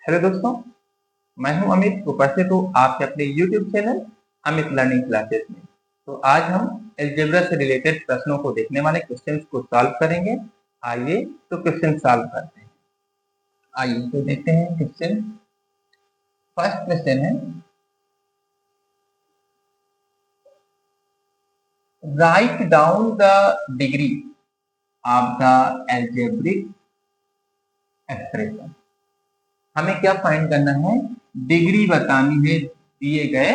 Hello दोस्तों, मैं हूं अमित, उपस्थित हूं आपके अपने YouTube channel Amit learning classes में। तो आज हम अलजेब्रा से रिलेटेड प्रश्नों को देखने वाले क्वेश्चंस को सॉल्व करेंगे। आइए तो क्वेश्चन सॉल्व करते हैं। आइए तो देखते हैं क्वेश्चन। फर्स्ट क्वेश्चन है, write down the degree of the algebraic expression. हमें क्या फाइंड करना है? डिग्री बतानी है दिए गए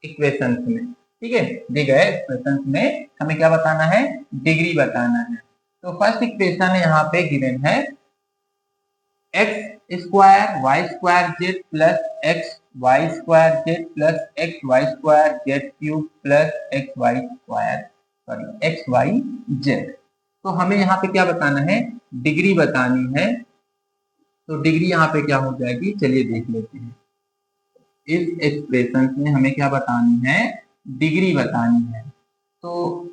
इक्वेशंस में। ठीक है, दिए गए इक्वेशंस में हमें क्या बताना है? डिग्री बताना है। तो फर्स्ट इक्वेशन यहाँ पे गिवन है x square y square z plus x y square z plus x y square z cube plus x y square x y z. तो हमें यहाँ पे क्या बताना है? डिग्री बतानी है। तो डिग्री यहाँ पे क्या हो जाएगी, चलिए देख लेते हैं। इस एक्सप्रेशन में हमें क्या बतानी है? डिग्री बतानी है। तो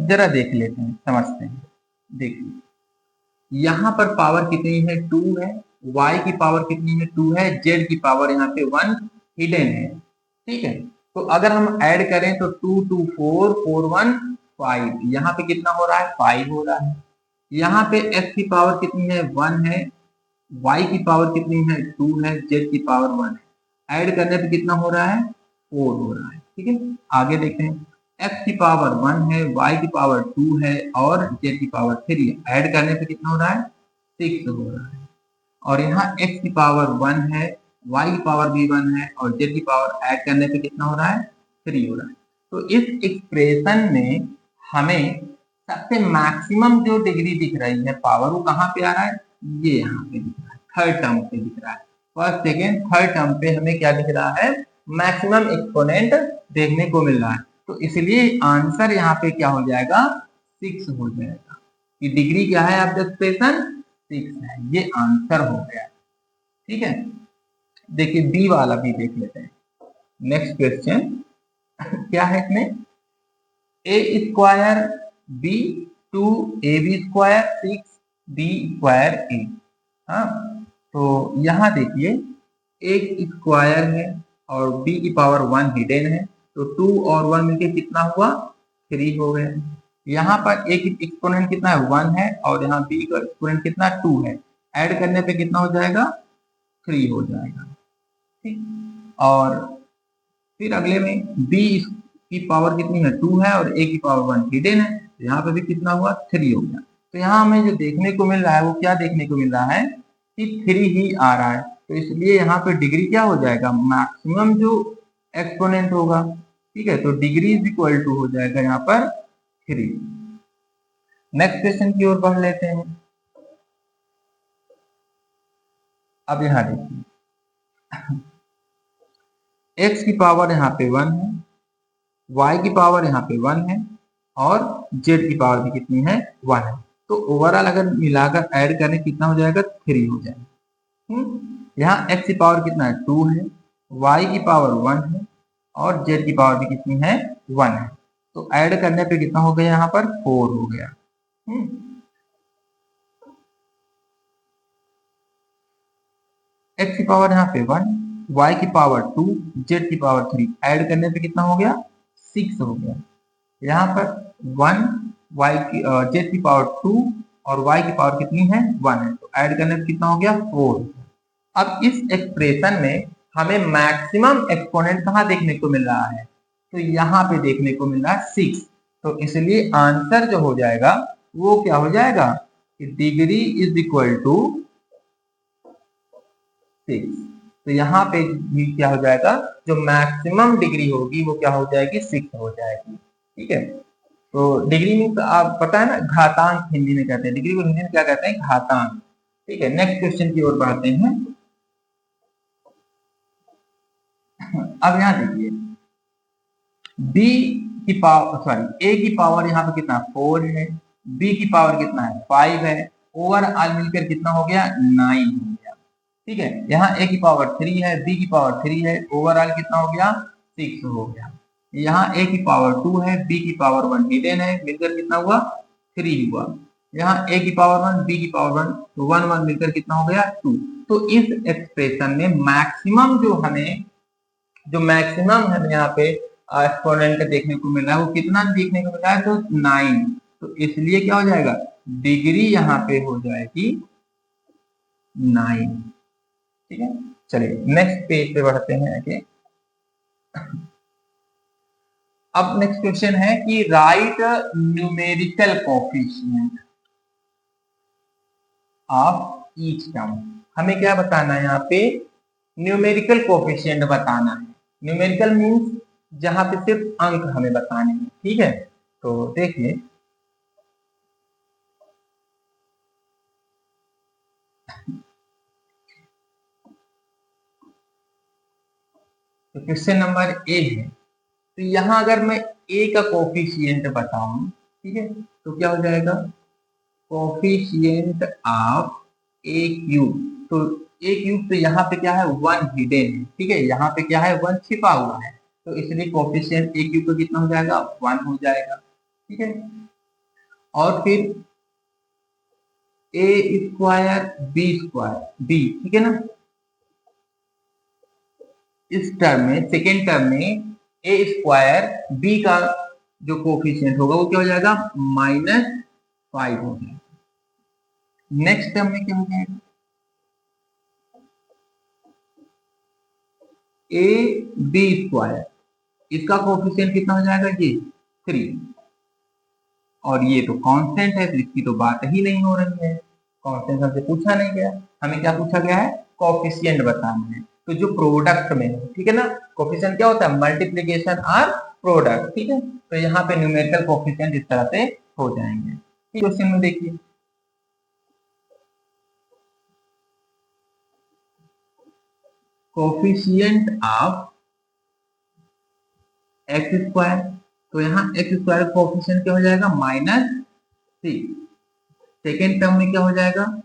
जरा देख लेते हैं, समझते हैं। देखिए यहाँ पर पावर कितनी है? 2 है। y की पावर कितनी है? 2 है। z की पावर यहाँ पे 1 हिडन है। ठीक है, तो अगर हम ऐड करें तो 2 2 4 4 1 5, यहाँ पे कितना हो रहा है? 5 हो रहा है। यहाँ पे x की पावर कितनी है? 1 है। y की पावर कितनी है? 2 है। z की पावर 1 है। ऐड करने पे कितना हो रहा है? 4 हो रहा है। ठीक है, आगे देखें। x की पावर 1 है, y की पावर 2 है और z की पावर 3 है। ऐड करने पे कितना हो रहा है? 6 हो रहा है। और यहाँ x की पावर 1 है, y की पावर भी 1 है और z की पावर ऐड करने पे कितना हो रहा है? 3 हो रहा है। तो इस एक्सप्रेशन में हमें सबसे मैक्सिमम जो डिग्री दिख रही है पावर, वो कहाँ पे आ रहा है? ये यहाँ पे दिख रहा है, थर्ड टर्म पे दिख रहा है। फर्स्ट सेकेंड थर्ड टर्म पे हमें क्या दिख रहा है? मैक्सिमम एक्सपोनेंट देखने को मिल रहा है। तो इसलिए आंसर यहाँ पे क्या हो जाएगा? 6 हो जाएगा। ये डिग्री क्या है? आप एक्सप्रेशन 6 है। ये आंसर हो गया। ठीक है, देखिए बी वाला भी देख लेते हैं। नेक्स्ट क्वेश्चन क्या है इसमें? A square b 2 a b square 6 b square a. हाँ, तो यहाँ देखिए एक स्क्वायर है और b की पावर 1 हिडन है। तो 2 और 1 मिलके कितना हुआ? 3 हो गया। यहाँ पर एक एक्सपोनेंट कितना है? 1 है और यहाँ b का एक्सपोनेंट कितना? 2 है। ऐड करने पे कितना हो जाएगा? 3 हो जाएगा। ठीक, और फिर अगले में b की पावर कितनी है? 2 है और a की पावर 1 हिडन है। तो यहाँ पे भी कितना हुआ? 3 हो गया। तो यहाँ हमें जो देखने को मिल रहा है वो क्या देखने को मिल रहा है कि 3 ही आ रहा है। तो इसलिए यहाँ पे डिग्री क्या हो जाएगा? मैक्सिमम जो एक्सपोनेंट होगा। ठीक है, तो डिग्री इज इक्वल टू हो जाएगा यहाँ पर 3। नेक्स्ट क्वेश्चन की ओर बढ़ लेते हैं। अब यहाँ देखिए x की पावर यहाँ पे 1 है, y की पावर यहाँ पे 1 है और z की पावर भी कितनी है? 1 है। तो ओवरऑल अगर मिलाकर ऐड करें कितना हो जाएगा? 3 हो जाएगा। यहाँ x की पावर कितना है? 2 है, y की पावर 1 है और z की पावर भी कितनी है? 1 है। तो ऐड करने पे कितना हो गया? यहाँ पर 4 हो गया। x की पावर यहाँ पे 1, y की पावर 2, z की पावर 3, ऐड करने पे कितना हो गया? 6 हो गया। यहाँ पर 1 y की z की पावर 2 और y की पावर कितनी है? 1 है। तो ऐड करने पे कितना हो गया? 4। अब इस एक्सप्रेशन में हमें मैक्सिमम एक्सपोनेंट कहाँ देखने को मिल रहा है? तो यहाँ पे देखने को मिल रहा है 6। तो इसलिए आंसर जो हो जाएगा वो क्या हो जाएगा? Degree is equal to 6। तो यहाँ पे भी क्या हो जाएगा? जो मैक्सिमम डिग्री होगी वो क्या हो जाएगी? 6 हो जाएगी। ठीक है, तो डिग्री मीन्स आप पता है ना, घातांक हिंदी में कहते हैं। डिग्री को हिंदी में क्या कहते हैं? घातांक। ठीक है, नेक्स्ट क्वेश्चन की ओर बढ़ते हैं। अब यहाँ देखिए b की पावर a की पावर यहाँ पे कितना? 4 है, b की पावर कितना है? 5 है। ओवरऑल मिलकर कितना हो गया? 9 हो गया। ठीक है, यहाँ a की पावर 3 है, b की पावर 3 है, ओवरऑल कितना हो गया? 6 हो गया। यहाँ a की पावर 2 है, b की पावर 1 हिडन है, मिलकर कितना हुआ? 3 हुआ। यहाँ a की पावर 1, b की पावर 1, तो 1 1 मिलकर कितना हो गया? 2। तो इस एक्सप्रेशन में मैक्सिमम हमें यहाँ पे एक्सपोनेंट देखने को मिल रहा है, वो कितना देखने को मिल रहा है, तो 9। तो इसलिए क्या हो जाएगा, डिग्री यहाँ पे हो जाएगी 9। ठीक है, चलिए नेक्स्ट पेज पे बढ़ते हैं आगे। अब नेक्स्ट क्वेश्चन है कि right numerical coefficient of each term. हमें क्या बताना है, यहाँ पे न्यूमेरिकल कोफिशिएंट बताना है। न्यूमेरिकल मींस जहां पे सिर्फ अंक हमें बताने हैं। ठीक है, तो देखिए तो क्वेश्चन नंबर ए है। तो यहाँ अगर मैं ए का कोफिशिएंट बताऊं, ठीक है, तो क्या हो जाएगा, कोफिशिएंट ऑफ ए क्यूब। तो ए क्यूब, तो यहाँ पे क्या है, 1 हिडन है। ठीक है, यहाँ पे क्या है, 1 छिपा हुआ है, तो इसलिए कोफिशिएंट ए क्यूब का कितना हो जाएगा, 1 हो जाएगा। ठीक है, और फिर ए स्क्वायर बी स्क्वायर बी, ठीक है ना, इस टर्म में, सेकेंड टर्म में ए स्क्वायर बी का जो कोफिशिएंट होगा वो क्या हो जाएगा, -5 हो जाएगा। नेक्स्ट टर्म में क्या हो जाएगा, ए बी स्क्वायर, इसका कोफिशिएंट कितना हो जाएगा, ये 3। और ये तो कांस्टेंट है, तो इसकी तो बात ही नहीं हो रही है, कांस्टेंट हमसे पूछा नहीं गया। हमें क्या पूछा गया है, कोफिशिएंट बताना है, तो जो प्रोडक्ट में है। ठीक है ना, कोफिशिएंट क्या होता है, मल्टीप्लिकेशन और प्रोडक्ट। ठीक है, तो यहाँ पे न्यूमेरिकल कोफिशिएंट इस तरह से हो जाएंगे। क्वेश्चन में देखिए, कोफिशिएंट ऑफ एक्स स्क्वायर, तो यहाँ एक्स स्क्वायर कोफिशिएंट क्या हो जाएगा, -3। सेकेंड टर्म में क्या हो जाएगा,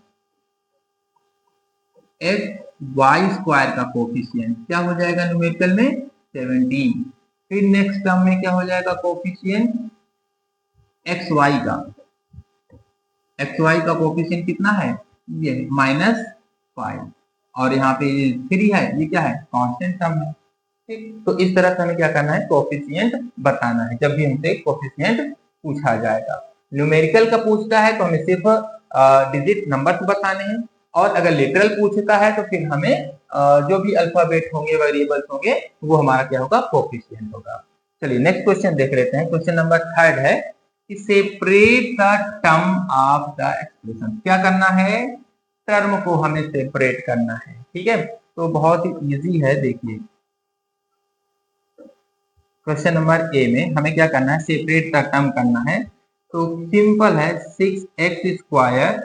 एक्स वाई स्क्वायर का कोफिशिएंट क्या हो जाएगा, न्यूमेरिकल में 17। फिर नेक्स्ट टर्म में क्या हो जाएगा, कोफिशिएंट एक्स वाई का कोफिशिएंट कितना है, ये -5। और यहाँ पे 3 है, ये क्या है, कांस्टेंट टर्म है। ठीक, तो इस तरह से हमें क्या करना है, कोफिशिएंट बताना है जब भी हमसे कोफिशिएंट पूछा जाएगा। न्यूमेरिकल का पूछता है तो हमें सिर्फ डिजिट नंबर्स बताने हैं, और अगर लिटरल पूछता है तो फिर हमें जो भी अल्फाबेट होंगे, वेरिएबल्स होंगे, वो हमारा क्या होगा, कोफिशिएंट होगा। चलिए नेक्स्ट क्वेश्चन देख लेते हैं। क्वेश्चन नंबर 3 है कि separate the term of the expression. क्या करना है, टर्म को हमें सेपरेट करना है। ठीक है, तो बहुत ही इजी है। देखिए क्वेश्चन नंबर ए में हमें क्या करना है, सेपरेट द टर्म करना है। तो सिंपल है, 6x स्क्वायर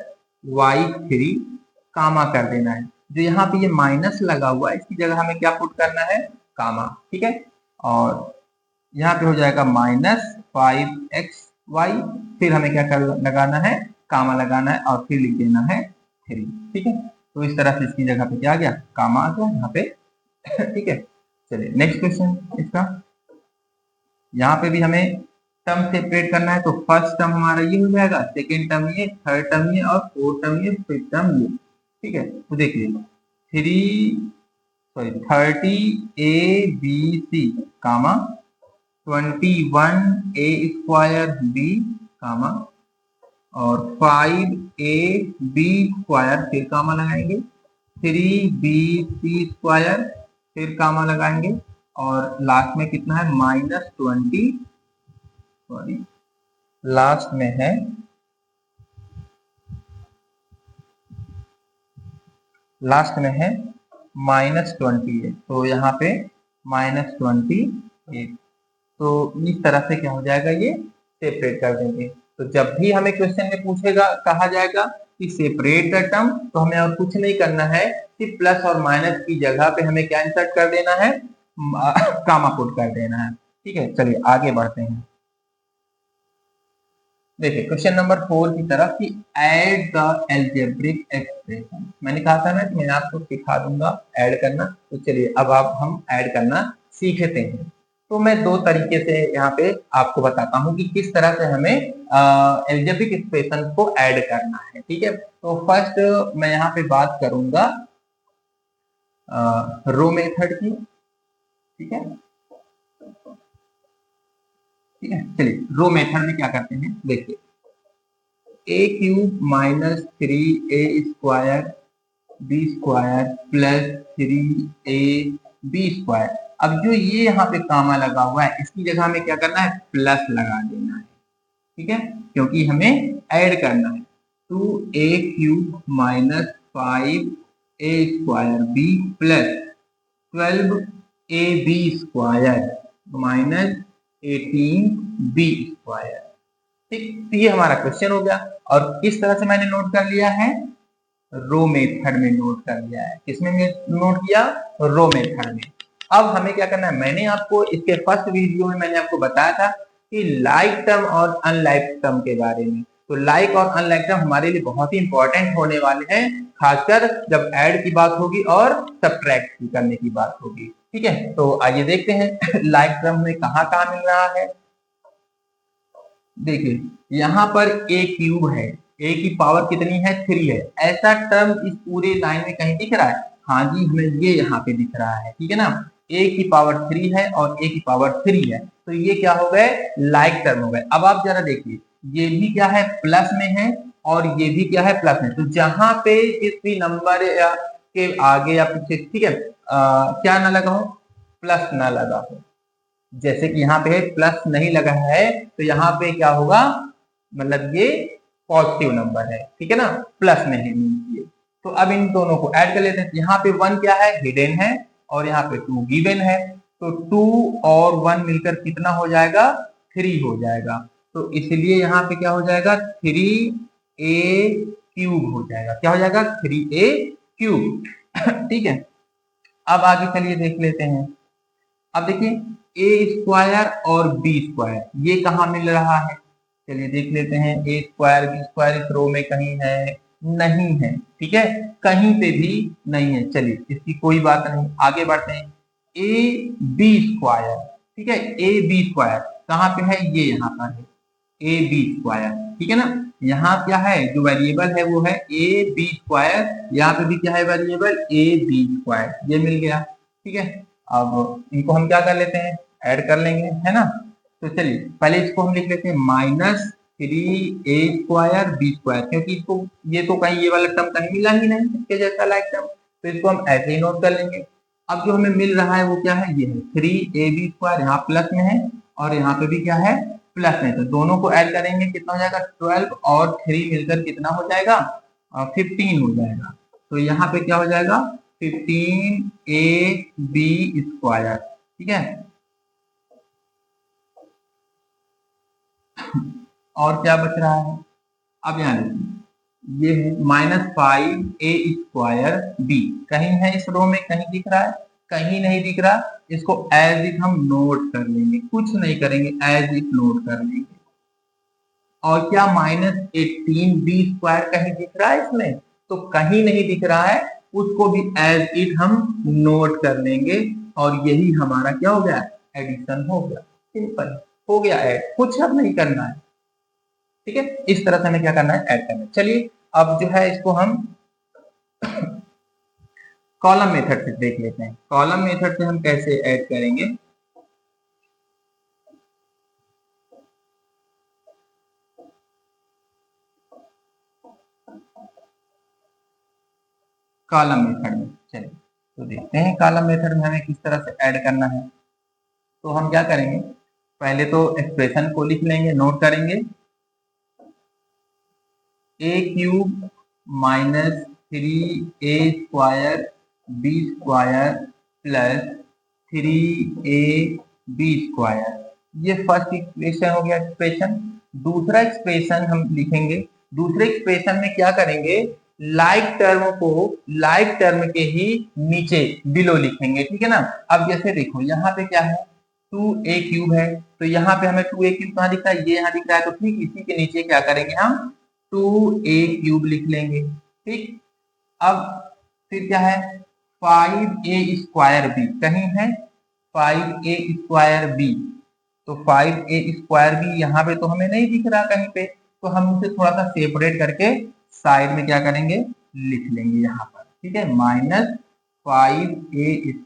वाई 3 कामा कर देना है। जो यहाँ पे ये माइनस लगा हुआ है, इसकी जगह हमें क्या पुट करना है, कामा। ठीक है, और यहाँ पे हो जाएगा -5xy, फिर हमें क्या कर लगाना है, कामा लगाना है, और फिर लिख देना है 3। ठीक है, तो इस तरह से इसकी जगह पे क्या आ गया, कामा आ गया यहाँ पे। ठीक है, चलिए नेक्स्ट क्वेश्चन इसका। यहाँ पे भी हमें टर्म सेपरेट करना है, तो फर्स्ट टर्म हमारा ये हो जाएगा, सेकेंड टर्म ये, थर्ड टर्म ये, और फोर्थ टर्म ये, फिफ्थ टर्म ये। ठीक है, तो देखिए 30 ABC कामा 21A² B कामा, और 5AB² फिर कामा लगाएंगे, 3BC² फिर कामा लगाएंगे, और लास्ट में कितना है, -20, सॉरी लास्ट में है -28, तो यहाँ पे -28। तो इस तरह से क्या हो जाएगा, ये सेपरेट कर देंगे। तो जब भी हमें क्वेश्चन में पूछेगा, कहा जाएगा कि सेपरेट द टर्म, तो हमें और कुछ नहीं करना है, सिर्फ प्लस और माइनस की जगह पे हमें क्या इंसर्ट कर देना है, कामा पुट कर देना है। ठीक है, चलिए आगे बढ़ते हैं। देखिए क्वेश्चन नंबर 4 की तरफ कि ऐड द एल्जेब्रिक एक्सप्रेशन। मैंने कहा था ना कि मैं आपको सिखा दूंगा ऐड करना, तो चलिए अब हम ऐड करना सीखते हैं। तो मैं 2 तरीके से यहाँ पे आपको बताता हूँ कि किस तरह से हमें एल्जेब्रिक एक्सप्रेशन को ऐड करना है। ठीक है, तो फर्स्ट मैं यहाँ पे बात करूंगा रो मेथड की। ठीक है, ठीक है, चलिए रो मेथड में क्या करते हैं देखिए, a cube minus three a square b square plus three a b square. अब जो ये यहाँ पे कामा लगा हुआ है इसकी जगह हमें क्या करना है, प्लस लगा देना है। ठीक है, क्योंकि हमें ऐड करना है। Two a cube minus five a square b plus 12 a b square minus 18 b square. ठीक, तो ये हमारा क्वेश्चन हो गया। और किस तरह से मैंने नोट कर लिया है, रो मेथड में नोट कर लिया है। किसमें नोट किया, रो मेथड में। अब हमें क्या करना है, मैंने आपको इसके फर्स्ट वीडियो में मैंने आपको बताया था कि लाइक टर्म और अनलाइक टर्म के बारे में। तो लाइक और अनलाइक टर्म हमारे लिए बहुत ही इंपॉर्टेंट होने वाले हैं, खासकर जब ऐड की बात होगी और सब्ट्रैक्ट करने की बात होगी। ठीक है, तो आइए देखते हैं लाइक टर्म में कहाँ कहाँ मिल रहा है। देखिए यहाँ पर ए क्यूब है, ए की पावर कितनी है, 3 है। ऐसा टर्म इस पूरे लाइन में कहीं दिख रहा है, हाँ जी हमें ये यहाँ पे दिख रहा है। ठीक है ना, ए की पावर 3 है और ए की पावर 3 है, तो ये क्या हो गए, लाइक टर्म हो गए। अब आप जरा देखिए, ये भी क्या है, प्लस में है और ये भी क्या है, प्लस में। तो जहां पे किस भी नंबर के आगे या पीछे, ठीक है, क्या ना लगा हो, प्लस ना लगा हो। जैसे कि यहाँ पे प्लस नहीं लगा है तो यहाँ पे क्या होगा, मतलब ये पॉजिटिव नंबर है। ठीक है ना, प्लस नहीं मीन। तो अब इन दोनों को ऐड कर लेते हैं। यहाँ पे 1 क्या है, हिडन है, और यहाँ पे 2 गिवन है। तो 2 और 1 मिलकर कितना हो जाएगा, 3 हो जाएगा। तो इसलिए यहाँ पे क्या हो जाएगा, 3a क्यूब हो जाएगा। क्या हो जाएगा, 3a क्यूब। ठीक है, अब आगे चलिए देख लेते हैं। अब देखिए ए स्क्वायर और बी स्क्वायर ये कहाँ मिल रहा है, चलिए देख लेते हैं। ए स्क्वायर बी स्क्वायर इस रो में कहीं है, नहीं है। ठीक है, कहीं पे भी नहीं है। चलिए इसकी कोई बात नहीं, आगे बढ़ते हैं। ए बी स्क्वायर, ठीक है, ए बी स्क्वायर कहाँ पे है, ये यहाँ पर है, ए बी स्क्वायर। ठीक है ना, यहाँ क्या है, जो वेरिएबल है वो है ए बी स्क्वायर, यहाँ पे भी क्या है वेरिएबल, ए बी स्क्वायर, ये मिल गया। ठीक है, अब इनको हम क्या कर लेते हैं, ऐड कर लेंगे, है ना। तो चलिए पहले इसको हम लिख लेते हैं minus 3a square b square, क्योंकि इसको ये तो कहीं ये वाला टर्म कहीं मिला ही नहीं इसके जैसा लाइक टर्म, तो इसको हम ऐसे ही नोट कर लेंगे। अब जो हमें मिल रहा है वो क्या है, ये है 3ab स्क्वायर, यहाँ प्लस में है और यहाँ पे भी क्या है, प्लस में। तो दोनों को ऐड करेंगे कितना हो जाएगा, 12 और 3 मिलकर कितना हो जाएगा, 15 हो जाएगा। तो यहाँ पे क्या हो जाएगा, 15ab स्क्वायर। ठीक है, और क्या बच रहा है, अब यहाँ देखिए ये है -5a स्क्वायर बी, कहीं है इस रो में, कहीं दिख रहा है, कहीं नहीं दिख रहा। इसको एज इट हम नोट कर लेंगे, कुछ नहीं करेंगे, एज इट नोट कर लेंगे। और क्या -18b स्क्वायर कहीं दिख रहा है इसमें, तो कहीं नहीं दिख रहा है, उसको भी एज इट हम नोट कर लेंगे। और यही हमारा क्या हो गया, एडिशन हो गया, सिंपल हो गया ऐड, कुछ अब नहीं करना है। ठीक है, इस तरह से हमें क्या करना है, ऐड करना है। चलिए अब जो है इसको हम कॉलम मेथड से देख लेते हैं। कॉलम मेथड से हम कैसे ऐड करेंगे, कॉलम मेथड में। चलिए तो देखते हैं कॉलम मेथड में हमें किस तरह से ऐड करना है। तो हम क्या करेंगे, पहले तो एक्सप्रेशन को लिख लेंगे, नोट करेंगे। A cube minus 3a square b square plus 3a b square, ये फर्स्ट इक्वेशन हो गया एक्सप्रेशन। दूसरा एक्सप्रेशन हम लिखेंगे, दूसरे एक्सप्रेशन में क्या करेंगे, लाइक टर्म को लाइक टर्म के ही नीचे बिलो लिखेंगे। ठीक है ना, अब जैसे देखो यहाँ पे क्या है, 2a क्यूब है, तो यहाँ पे हमें 2a क्यूब कहाँ दिख रहा है, ये यहाँ दिख रहा है। तो ठीक इसी के नीचे क्या करेंगे हम, 2a क्यूब लिख लेंगे। ठीक, अब फिर क्या है, 5a स्क्वायर बी कहीं है, 5a स्क्वायर बी, तो 5a स्क्वायर बी यहाँ पे तो हमें नहीं दिख रहा कहीं पे, तो हम उसे थोड़ा सा सेपरेट करके साइड में क्या करेंगे, लिख लेंगे यहाँ पर। ठीक है, 5a² b, इस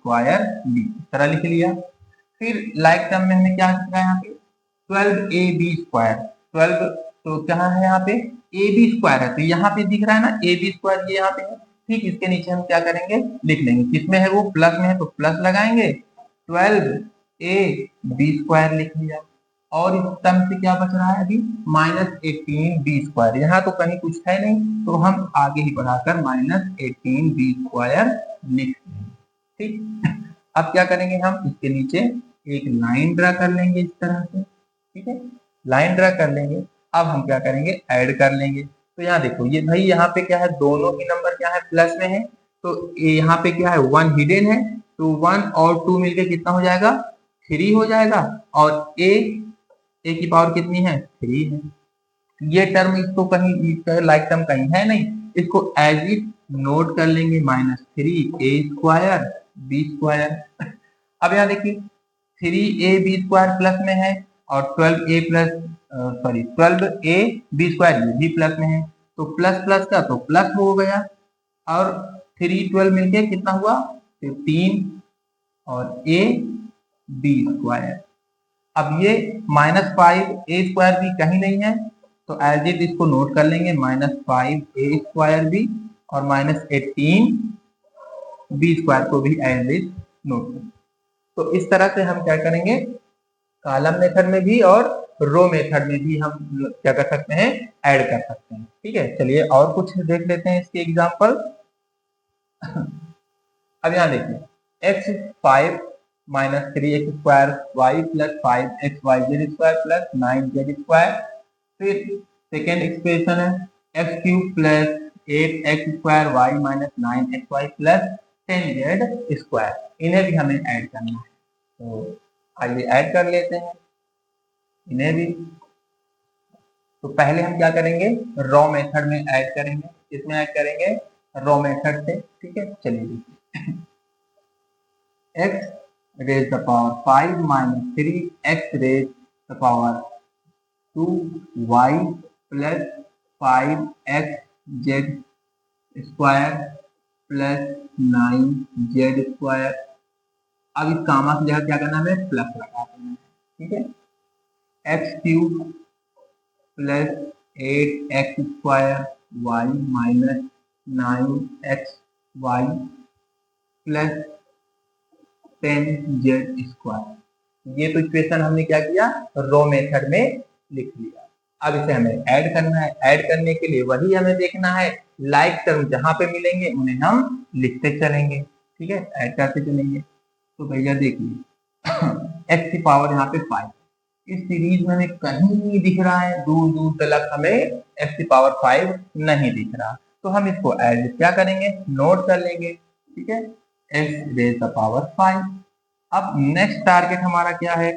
तरह लिख लिया। फिर लाइक टर्म में हमें क्या दिख रहा है यहाँ पे 12ab²। 12 तो क्या है यहाँ पे ab² है, तो यहाँ पे दिख रहा है ना ab², ये यहाँ पे है। ठीक, इसके नीचे हम क्या करेंगे लिख लेंगे, किसमें है वो प्लस में है तो प्लस लगाएंगे, 12ab² लिख लिया। और इस टर्म से क्या बच रहा है अभी -18b², यहाँ तो कहीं कुछ है नहीं तो हम आगे ही बढ़ाकर -18b² लिख लेंगे। ठीक, अब क्या करेंगे हम इसके नीचे एक लाइन ड्रा कर लेंगे इस तरह से। ठीक है, लाइन ड्रा कर लेंगे। अब हम क्या करेंगे ऐड कर लेंगे। तो यहाँ देखो ये भाई यहाँ पे क्या है, दोनों ही नंबर क्या है प्लस में है, तो यहाँ पे क्या है 1 हिडन है, तो 1 और 2 मिलके कितना हो जाएगा 3 हो जाएगा। और ए की पावर कितनी है 3 है। ये टर्म इसको कहीं लाइक टर्म कहीं है नहीं, इसको एज इट नोट कर लेंगे -3a² b²। अब यहाँ देखिए 3ab² प्लस में है और 12a b² भी प्लस में है, तो प्लस प्लस का तो प्लस हो गया और 3 12 मिलके कितना हुआ 15 और a b²। अब ये -5a² भी कहीं नहीं है, तो एज इट इसको नोट कर लेंगे -5a² भी और -18b² को भी एज इट नोट करेंगे। तो इस तरह से हम क्या करेंगे कॉलम मेथड में भी और रो मेथड में भी हम क्या कर सकते हैं ऐड कर सकते हैं। ठीक है, चलिए और कुछ देख लेते हैं इसके एग्जांपल। अब यहाँ देखिए x5 -3x² y + 5xyz² + 9z²। फिर सेकेंड एक्सप्रेशन है x³ + 8x² y - 9xy + 10z²। इन्हें भी हमें ऐड करना है, तो आइए ऐड कर लेते हैं इन्हें भी। तो पहले हम क्या करेंगे रॉ मेथड में ऐड करेंगे, इसमें ऐड करेंगे रॉ मेथड से। ठीक है, चलिए देखिए x raised the power 5 - 3x raised the power 2y + 5xz² + 9z²। अब इस कामा की जगह क्या करना है हमें प्लस लगा देना है। ठीक है, x³ + 8x² y - 9xy + 10z²। ये तो इक्वेशन हमने क्या किया रो मेथड में लिख लिया। अब इसे हमें ऐड करना है, ऐड करने के लिए वही हमें देखना है लाइक टर्म जहां पे मिलेंगे उन्हें हम लिखते चलेंगे। ठीक है, ऐड करते चलेंगे। तो भैया देखिए x की पावर यहाँ पे 5, इस सीरीज में हमें कहीं नहीं दिख रहा है, दूर दूर तक हमें x की पावर 5 नहीं दिख रहा, तो हम इसको एज क्या करेंगे नोट कर लेंगे। ठीक है, x रेज द पावर 5। अब नेक्स्ट टारगेट हमारा क्या है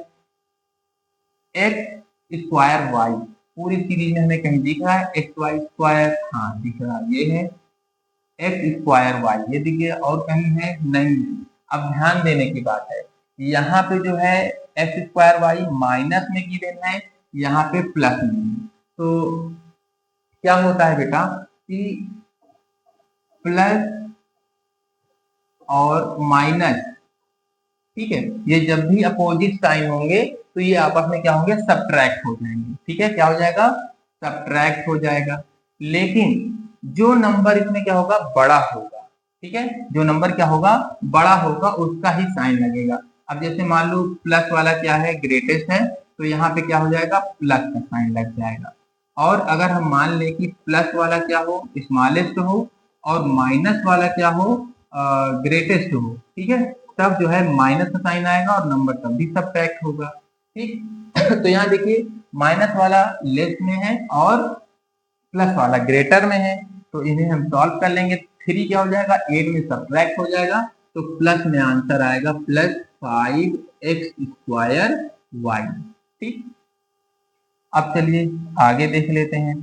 x² y, पूरी सीरीज में हमें कहीं दिख रहा है xy², हाँ दिख रहा है, ये है x² y, ये दिख गया और कहीं है नहीं। अब ध्यान देने की बात है यहाँ पे जो है x² y माइनस में गिवन है, यहाँ पे प्लस में, तो क्या होता है बेटा कि प्लस और माइनस, ठीक है, ये जब भी अपोजिट साइन होंगे तो ये आपस में क्या होंगे सब्ट्रैक्ट हो जाएंगे। ठीक है, क्या हो जाएगा सब्ट्रैक्ट हो जाएगा। लेकिन जो नंबर इसमें क्या होगा बड़ा होगा, ठीक है, जो नंबर क्या होगा बड़ा होगा उसका ही साइन लगेगा। अब जैसे मान लो प्लस वाला क्या है ग्रेटेस्ट है, तो यहाँ पे क्या हो जाएगा प्लस का साइन लग जाएगा। और अगर हम मान लें कि प्लस वाला क्या हो स्मॉलेस्ट हो और माइनस वाला क्या हो ग्रेटेस्ट हो, ठीक है, तब जो है माइनस का साइन आएगा और नंबर तब भी सब्ट्रैक्ट होगा। ठीक तो यहाँ देखिए माइनस वाला लेस में है और प्लस वाला ग्रेटर में है, तो इन्हें हम सॉल्व कर लेंगे। 3 क्या हो जाएगा 8 में सब्ट्रैक्ट हो जाएगा, तो प्लस में आंसर आएगा +5x² y। ठीक, अब चलिए आगे देख लेते हैं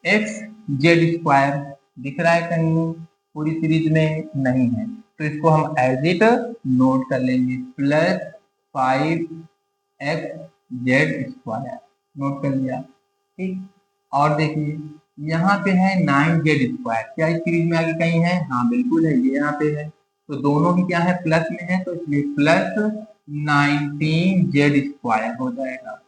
xz² दिख रहा है कहीं पूरी सीरीज में नहीं है, तो इसको हम एज इट नोट कर लेंगे +5xz² नोट कर लिया। ठीक, और देखिए यहाँ पे है 9z², क्या इस सीरीज में आगे कहीं है? हाँ बिल्कुल है, ये यहाँ पे है। तो दोनों ही क्या है, प्लस में है, तो इसलिए प्लस 19z² हो जाएगा।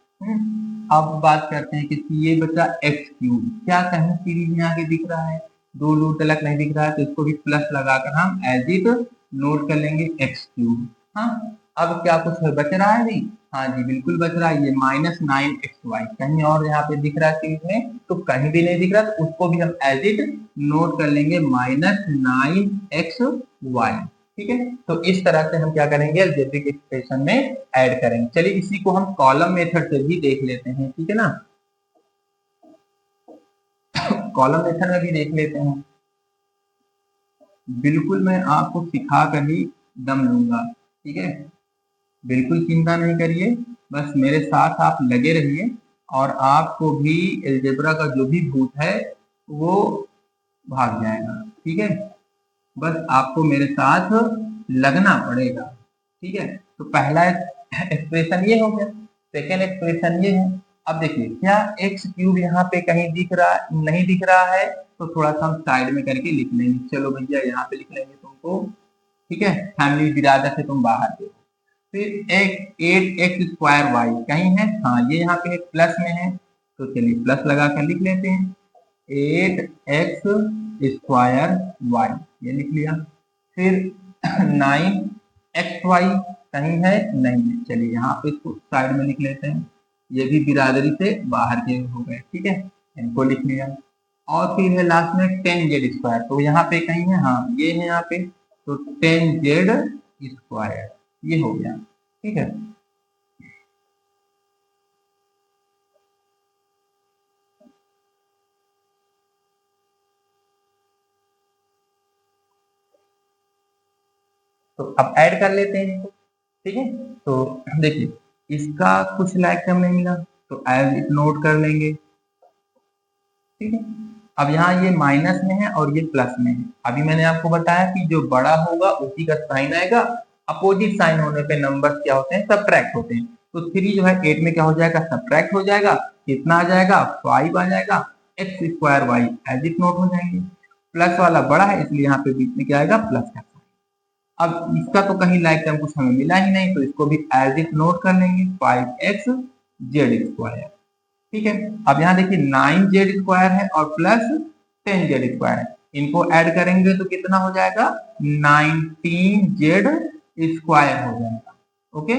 अब बात करते हैं कि ये बचा x³, क्या कहीं सीरीज में आगे दिख रहा है? दो रूट अलग नहीं दिख रहा है, तो इसको भी प्लस लगाकर हम एज इट नोट कर लेंगे x³। हाँ, अब क्या कुछ बच रहा है? नहीं, हाँ जी बिल्कुल बच रहा है, ये -9xy कहीं और यहाँ पे दिख रहा है सीरीज में? तो कहीं भी नहीं दिख रहा, तो उसको भी हम एज इट नोट कर लेंगे -9xy। ठीक है, तो इस तरह से हम क्या करेंगे, अलजेब्रिक एक्सप्रेशन में ऐड करेंगे। चलिए इसी को हम कॉलम मेथड से भी देख लेते हैं, ठीक है ना। कॉलम मेथड में भी देख लेते हैं। बिल्कुल मैं आपको सिखा कर ही दम लूंगा, ठीक है, बिल्कुल चिंता नहीं करिए, बस मेरे साथ आप लगे रहिए और आपको भी अलजेब्रा का जो भी भूत है वो भाग जाएगा। ठीक है, बस आपको मेरे साथ लगना पड़ेगा। ठीक है, तो पहला एक्सप्रेशन ये हो गया, सेकेंड एक्सप्रेशन ये है। अब देखिए, क्या x³ यहाँ पे कहीं दिख रहा, नहीं दिख रहा है, तो थोड़ा सा हम साइड में करके लिख लेंगे। चलो भैया यहाँ पे लिख लेंगे तुमको, ठीक है, फैमिली बिरादर से तुम बाहर देखो। फिर एक 8x² कहीं है, हाँ ये यहाँ पे प्लस में है, तो चलिए प्लस लगा कर लिख लेते हैं, 8x² ये लिख लिया। फिर 9xy कहीं है, नहीं है, चलिए यहाँ पे इसको साइड में लिख लेते हैं, ये भी बिरादरी से बाहर के हो गए। ठीक है, इनको लिख लिया। और फिर है लास्ट में 10z², तो यहाँ पे कहीं है, हाँ ये है यहाँ पे, तो 10z² ये हो गया। ठीक है, तो अब ऐड कर लेते हैं इसको। ठीक है, तो देखिए इसका कुछ लाइक टर्म नहीं मिला, तो एज इट नोट कर लेंगे। ठीक है, अब यहाँ ये माइनस में है और ये प्लस में है। अभी मैंने आपको बताया कि जो बड़ा होगा उसी का साइन आएगा, अपोजिट साइन होने पे नंबर क्या होते हैं, सब्ट्रैक्ट होते हैं। तो 3 जो है 8 में क्या हो जाएगा, सब्ट्रैक्ट हो जाएगा, कितना आ जाएगा, 5 आ जाएगा, x² एज इट नोट हो जाएंगे। प्लस वाला बड़ा है इसलिए यहाँ पे बीच में क्या आएगा, प्लस का। अब इसका तो कहीं लाइक टर्म कुछ हमें मिला ही नहीं, तो इसको भी एज इट नोट कर लेंगे, 5xz²। ठीक है, अब यहाँ देखिए 9z² है और प्लस 10z² है, इनको ऐड करेंगे तो कितना हो जाएगा, 19z² हो जाएगा। ओके,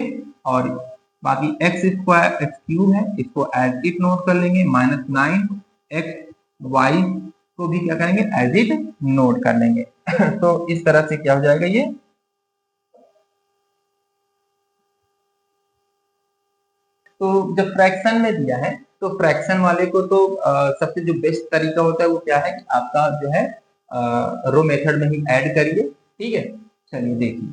और बाकी x³ है, इसको एज इट नोट कर लेंगे, -9xy को भी क्या करेंगे, एज इट नोट कर लेंगे। तो इस तरह से क्या हो जाएगा ये, तो जब फ्रैक्शन में दिया है तो फ्रैक्शन वाले को तो सबसे जो बेस्ट तरीका होता है वो क्या है कि आपका जो है रो मेथड में ही ऐड करिए। ठीक है, चलिए देखिए,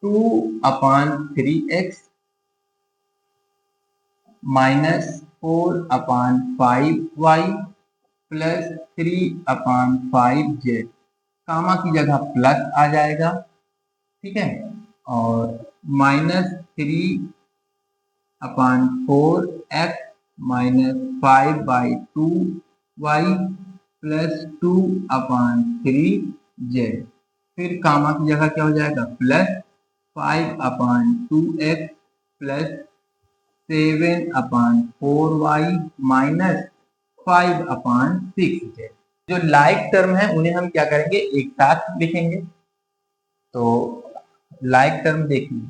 2/3x -4/5y प्लस 3/5z, कामा की जगह प्लस आ जाएगा। ठीक है, और -3/4x -5/2y प्लस 2/3z, फिर कामा की जगह क्या हो जाएगा, plus 5/2x plus 7/4y minus 5/6z। जो लाइक टर्म है उन्हें हम क्या करेंगे, एक साथ लिखेंगे। तो लाइक टर्म देखिए,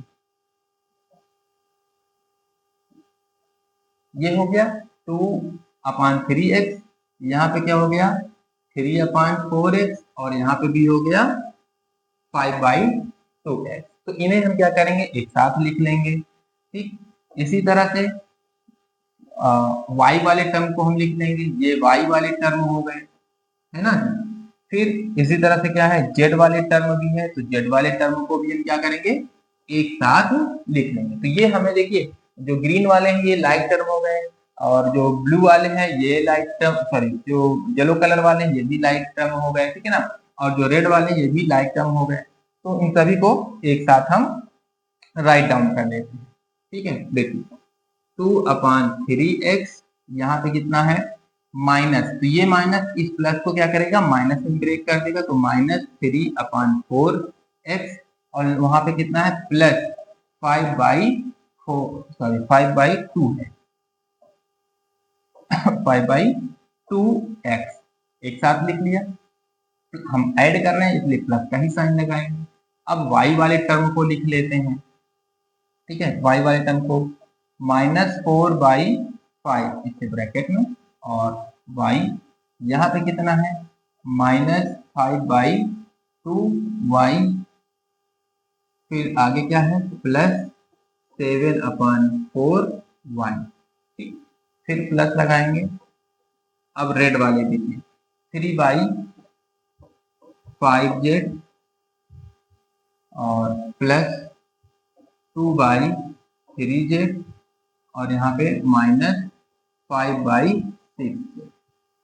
ये हो गया 2/3x, यहाँ पे क्या हो गया 3/4x, और यहाँ पे भी हो गया 5/2x। तो इन्हें हम क्या करेंगे, एक साथ लिख लेंगे। ठीक, इसी तरह से y वाले टर्म को हम लिख लेंगे, ये y वाले टर्म हो गए, है ना। फिर इसी तरह से क्या है, z वाले टर्म भी है, तो z वाले टर्म को भी हम क्या करेंगे, एक साथ लिख लेंगे। तो ये हमें देखिए, जो ग्रीन वाले हैं ये लाइट टर्म हो गए, और जो ब्लू वाले हैं ये लाइट टर्म, सॉरी जो येलो कलर वाले हैं ये भी लाइट टर्म हो गए। ठीक है ना, और जो रेड वाले ये भी लाइट टर्म हो गए। तो इन सभी को एक साथ हम राइट डाउन कर लेते हैं। ठीक है, देखिए 2/3x, यहाँ पे कितना है माइनस, तो ये माइनस इस प्लस को क्या करेगा माइनस में ब्रेक कर देगा, तो -3/4x, और वहां पे कितना है प्लस 5/2 है 5/2x एक साथ लिख लिया। तो हम ऐड कर रहे हैं इसलिए प्लस का ही साइन लगाएंगे। अब y वाले टर्म को लिख लेते हैं, ठीक है, y वाले टर्म को -4/5 इसके ब्रैकेट में, और y यहाँ पे कितना है -5/2y, फिर आगे क्या है +7/4y, ठीक, फिर प्लस लगाएंगे। अब रेड वाले देखिए 3/5z और प्लस 2/3z और यहाँ पे -5/6।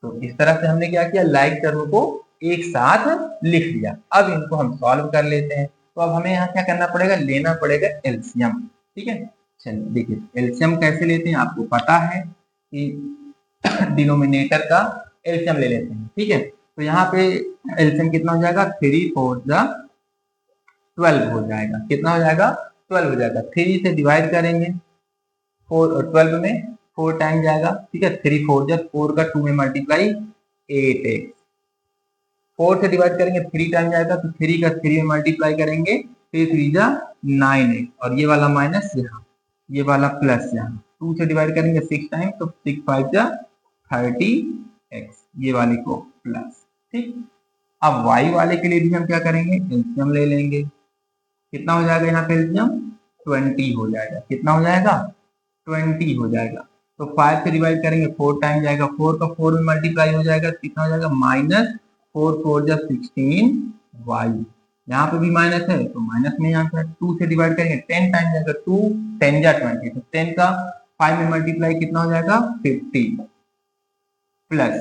तो इस तरह से हमने क्या किया, लाइक टर्म को एक साथ लिख लिया। अब इनको हम सॉल्व कर लेते हैं। तो अब हमें यहाँ क्या करना पड़ेगा, लेना पड़ेगा एलसीएम, ठीक है। चलिए देखिए एलसीएम कैसे लेते हैं, आपको पता है कि डिनोमिनेटर का एलसीएम ले लेते हैं, ठीक है। तो यहाँ पे एलसीएम कितना हो जाएगा, 3 4 12 हो जाएगा, कितना हो जाएगा 12 हो जाएगा। 3 से डिवाइड करेंगे 4 और 12 में 4 टाइम जाएगा, ठीक है, 3 4 4 का 2 में मल्टीप्लाई 8x, 4 से डिवाइड करेंगे 3 टाइम जाएगा, तो 3 का 3 में मल्टीप्लाई करेंगे, 3 3 9x, और ये वाला माइनस यहाँ, ये वाला प्लस यहाँ, 2 से डिवाइड करेंगे 6 टाइम, तो 6 5 30x, ये वाले को प्लस, ठीक। अब y वाले के लिए भी हम क्या करेंगे, एलसीएम ले लेंगे। कितना हो जाएगा यहाँ पे एलसीएम 20 हो जाएगा, कितना हो जाएगा 20 हो जाएगा। तो 5 से डिवाइड करेंगे 4 टाइम जाएगा, 4 का 4 में मल्टीप्लाई हो जाएगा, कितना हो जाएगा -4 4 16y, यहाँ पे भी माइनस है तो माइनस में यहाँ पे 2 से डिवाइड करेंगे 10 टाइम जाएगा, 2 10 20, तो 10 का 5 में मल्टीप्लाई कितना हो जाएगा 50, प्लस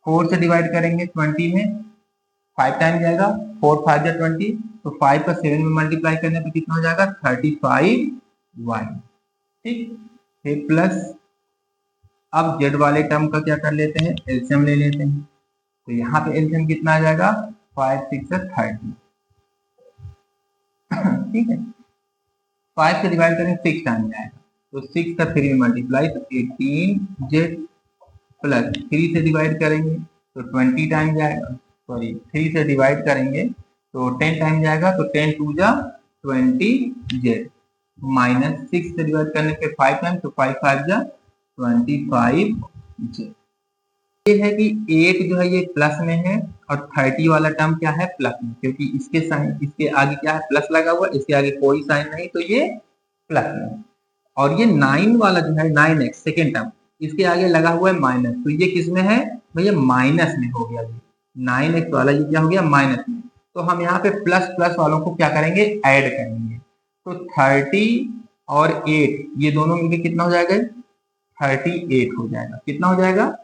4 से डिवाइड करेंगे 20 में 5 टाइम जाएगा, 4 5 20, तो 5 का 7 में मल्टीप्लाई करने पे कितना हो जाएगा 35y, ठीक। फिर प्लस, अब जेड वाले टर्म का क्या कर लेते हैं, एलसीएम ले लेते हैं। तो यहाँ पे एलसीएम कितना आ जाएगा 5 6 30, ठीक है। 5 से डिवाइड करें 6 टाइम जाएगा, तो 6 का 3 में मल्टीप्लाई, तो 18z, प्लस 3 से डिवाइड करेंगे तो 20 टाइम जाएगा, सॉरी 3 से डिवाइड करेंगे तो 10 टाइम जाएगा, तो 10 2 20z, माइनस 6 से डिवाइड करने पे 5 टाइम, तो 5 5 25z। ये है कि 8 जो है ये प्लस में है, और 30 वाला टर्म क्या है प्लस में, क्योंकि इसके साइन, इसके आगे क्या है प्लस लगा हुआ, इसके आगे कोई साइन नहीं, तो ये प्लस में। और ये 9 वाला जो है 9x सेकेंड टर्म, इसके आगे लगा हुआ है माइनस, तो ये किस में है भैया माइनस में हो गया, ये 9x वाला ये क्या हो गया माइनस में। तो हम यहाँ पे प्लस प्लस वालों को क्या करेंगे ऐड करेंगे, तो 30 और 8 ये दोनों मिलके कितना हो जाएगा 38 हो जाएगा, कितना हो जाएगा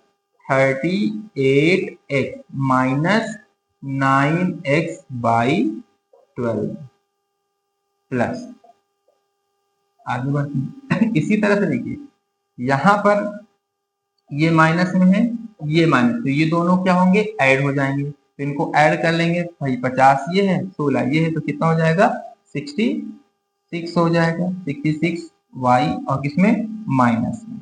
38x माइनस 9x/12 प्लस, आगे बढ़ते इसी तरह से देखिए यहाँ पर ये माइनस में है, ये माइनस, तो ये दोनों क्या होंगे ऐड हो जाएंगे, तो इनको ऐड कर लेंगे भाई, 50 ये है 16 ये है, तो कितना हो जाएगा 66 हो जाएगा, 66y, और किसमें माइनस में,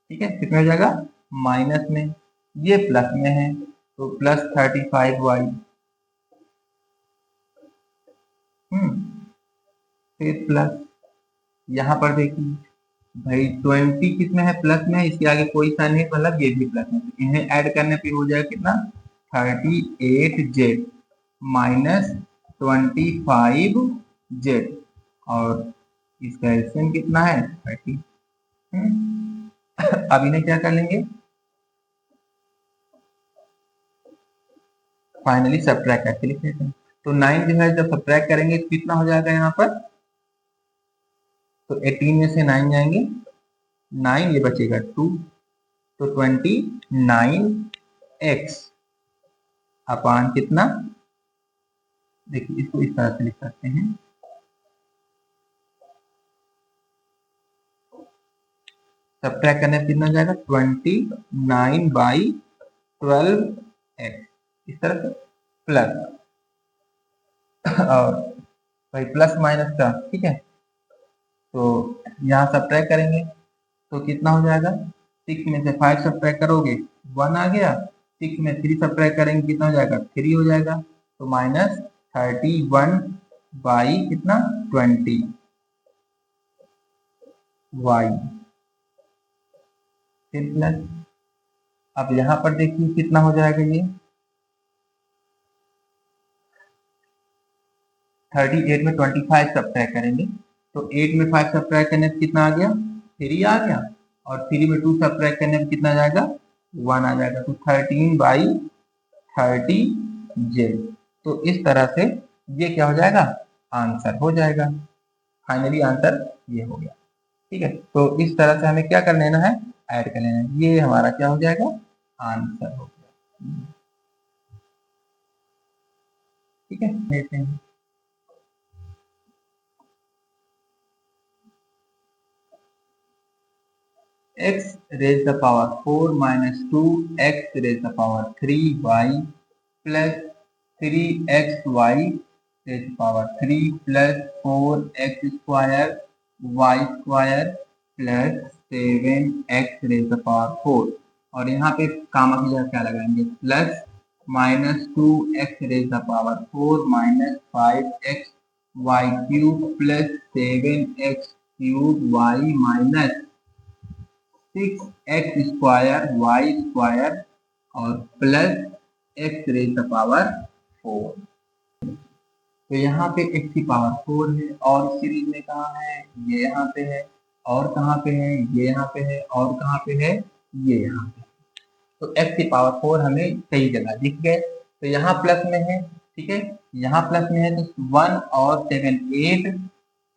ठीक है, कितना हो जाएगा माइनस में, ये प्लस में है तो प्लस 35y, फिर प्लस यहाँ पर देखिए भाई 20 किसमें है प्लस में है, इसके आगे कोई साइन नहीं, मतलब ये भी प्लस में, तो इन्हें ऐड करने पे हो जाएगा कितना 38z माइनस 25z, और इसका एलसीएम कितना है 30। अब इन्हें क्या कर लेंगे फाइनली सब्ट्रैक्ट करके लिख लेते हैं। तो 9 जो है जब सब्ट्रैक्ट करेंगे तो कितना हो जाएगा यहाँ पर, तो 18 में से 9 जाएंगे 9, ये बचेगा 2, तो 29x अपान कितना, देखिए इसको इस तरह से लिख सकते हैं सब्ट्रैक्ट करने पर कितना हो जाएगा 29/12x, इस तरह से प्लस और भाई प्लस माइनस का, ठीक है। तो यहाँ सब्ट्रैक्ट करेंगे तो कितना हो जाएगा, 6 में से 5 सब्ट्रैक्ट करोगे 1 आ गया, 6 में 3 सब्ट्रैक्ट करेंगे कितना हो जाएगा 3 हो जाएगा, तो -31 कितना 20 y, फिर प्लस। अब यहाँ पर देखिए कितना हो जाएगा, ये 38 में 25 सब्ट्रैक्ट करेंगे तो 8 में 5 सब्ट्रैक्ट करने से कितना आ गया 3 आ गया, और 3 में 2 सब्ट्रैक्ट करने में कितना आ जाएगा 1 आ जाएगा, तो 13/30z। तो इस तरह से ये क्या हो जाएगा आंसर हो जाएगा, फाइनली आंसर ये हो गया। ठीक है, तो इस तरह से हमें क्या कर लेना है, ऐड कर लेना है, ये हमारा क्या हो जाएगा आंसर हो गया। ठीक है, देखते हैं x raised the power 4 minus 2x raised the power 3y plus 3xy raised the power 3 plus 4x square y square plus 7x raised the power 4, और यहाँ पे कामा की जगह क्या लगाएंगे plus -2x raised the power 4 minus 5x y cube plus 7x cube y minus 6x square y square और plus x raise the power 4। तो यहाँ पे x की पावर 4 है, और सीरीज में कहाँ है ये यहाँ पे है, और कहाँ पे है ये यहाँ पे है, और कहाँ पे है ये यहाँ पे। तो x की पावर 4 हमें सही जगह दिख गए, तो यहाँ प्लस में है, ठीक है, यहाँ प्लस में है तो 1 और 7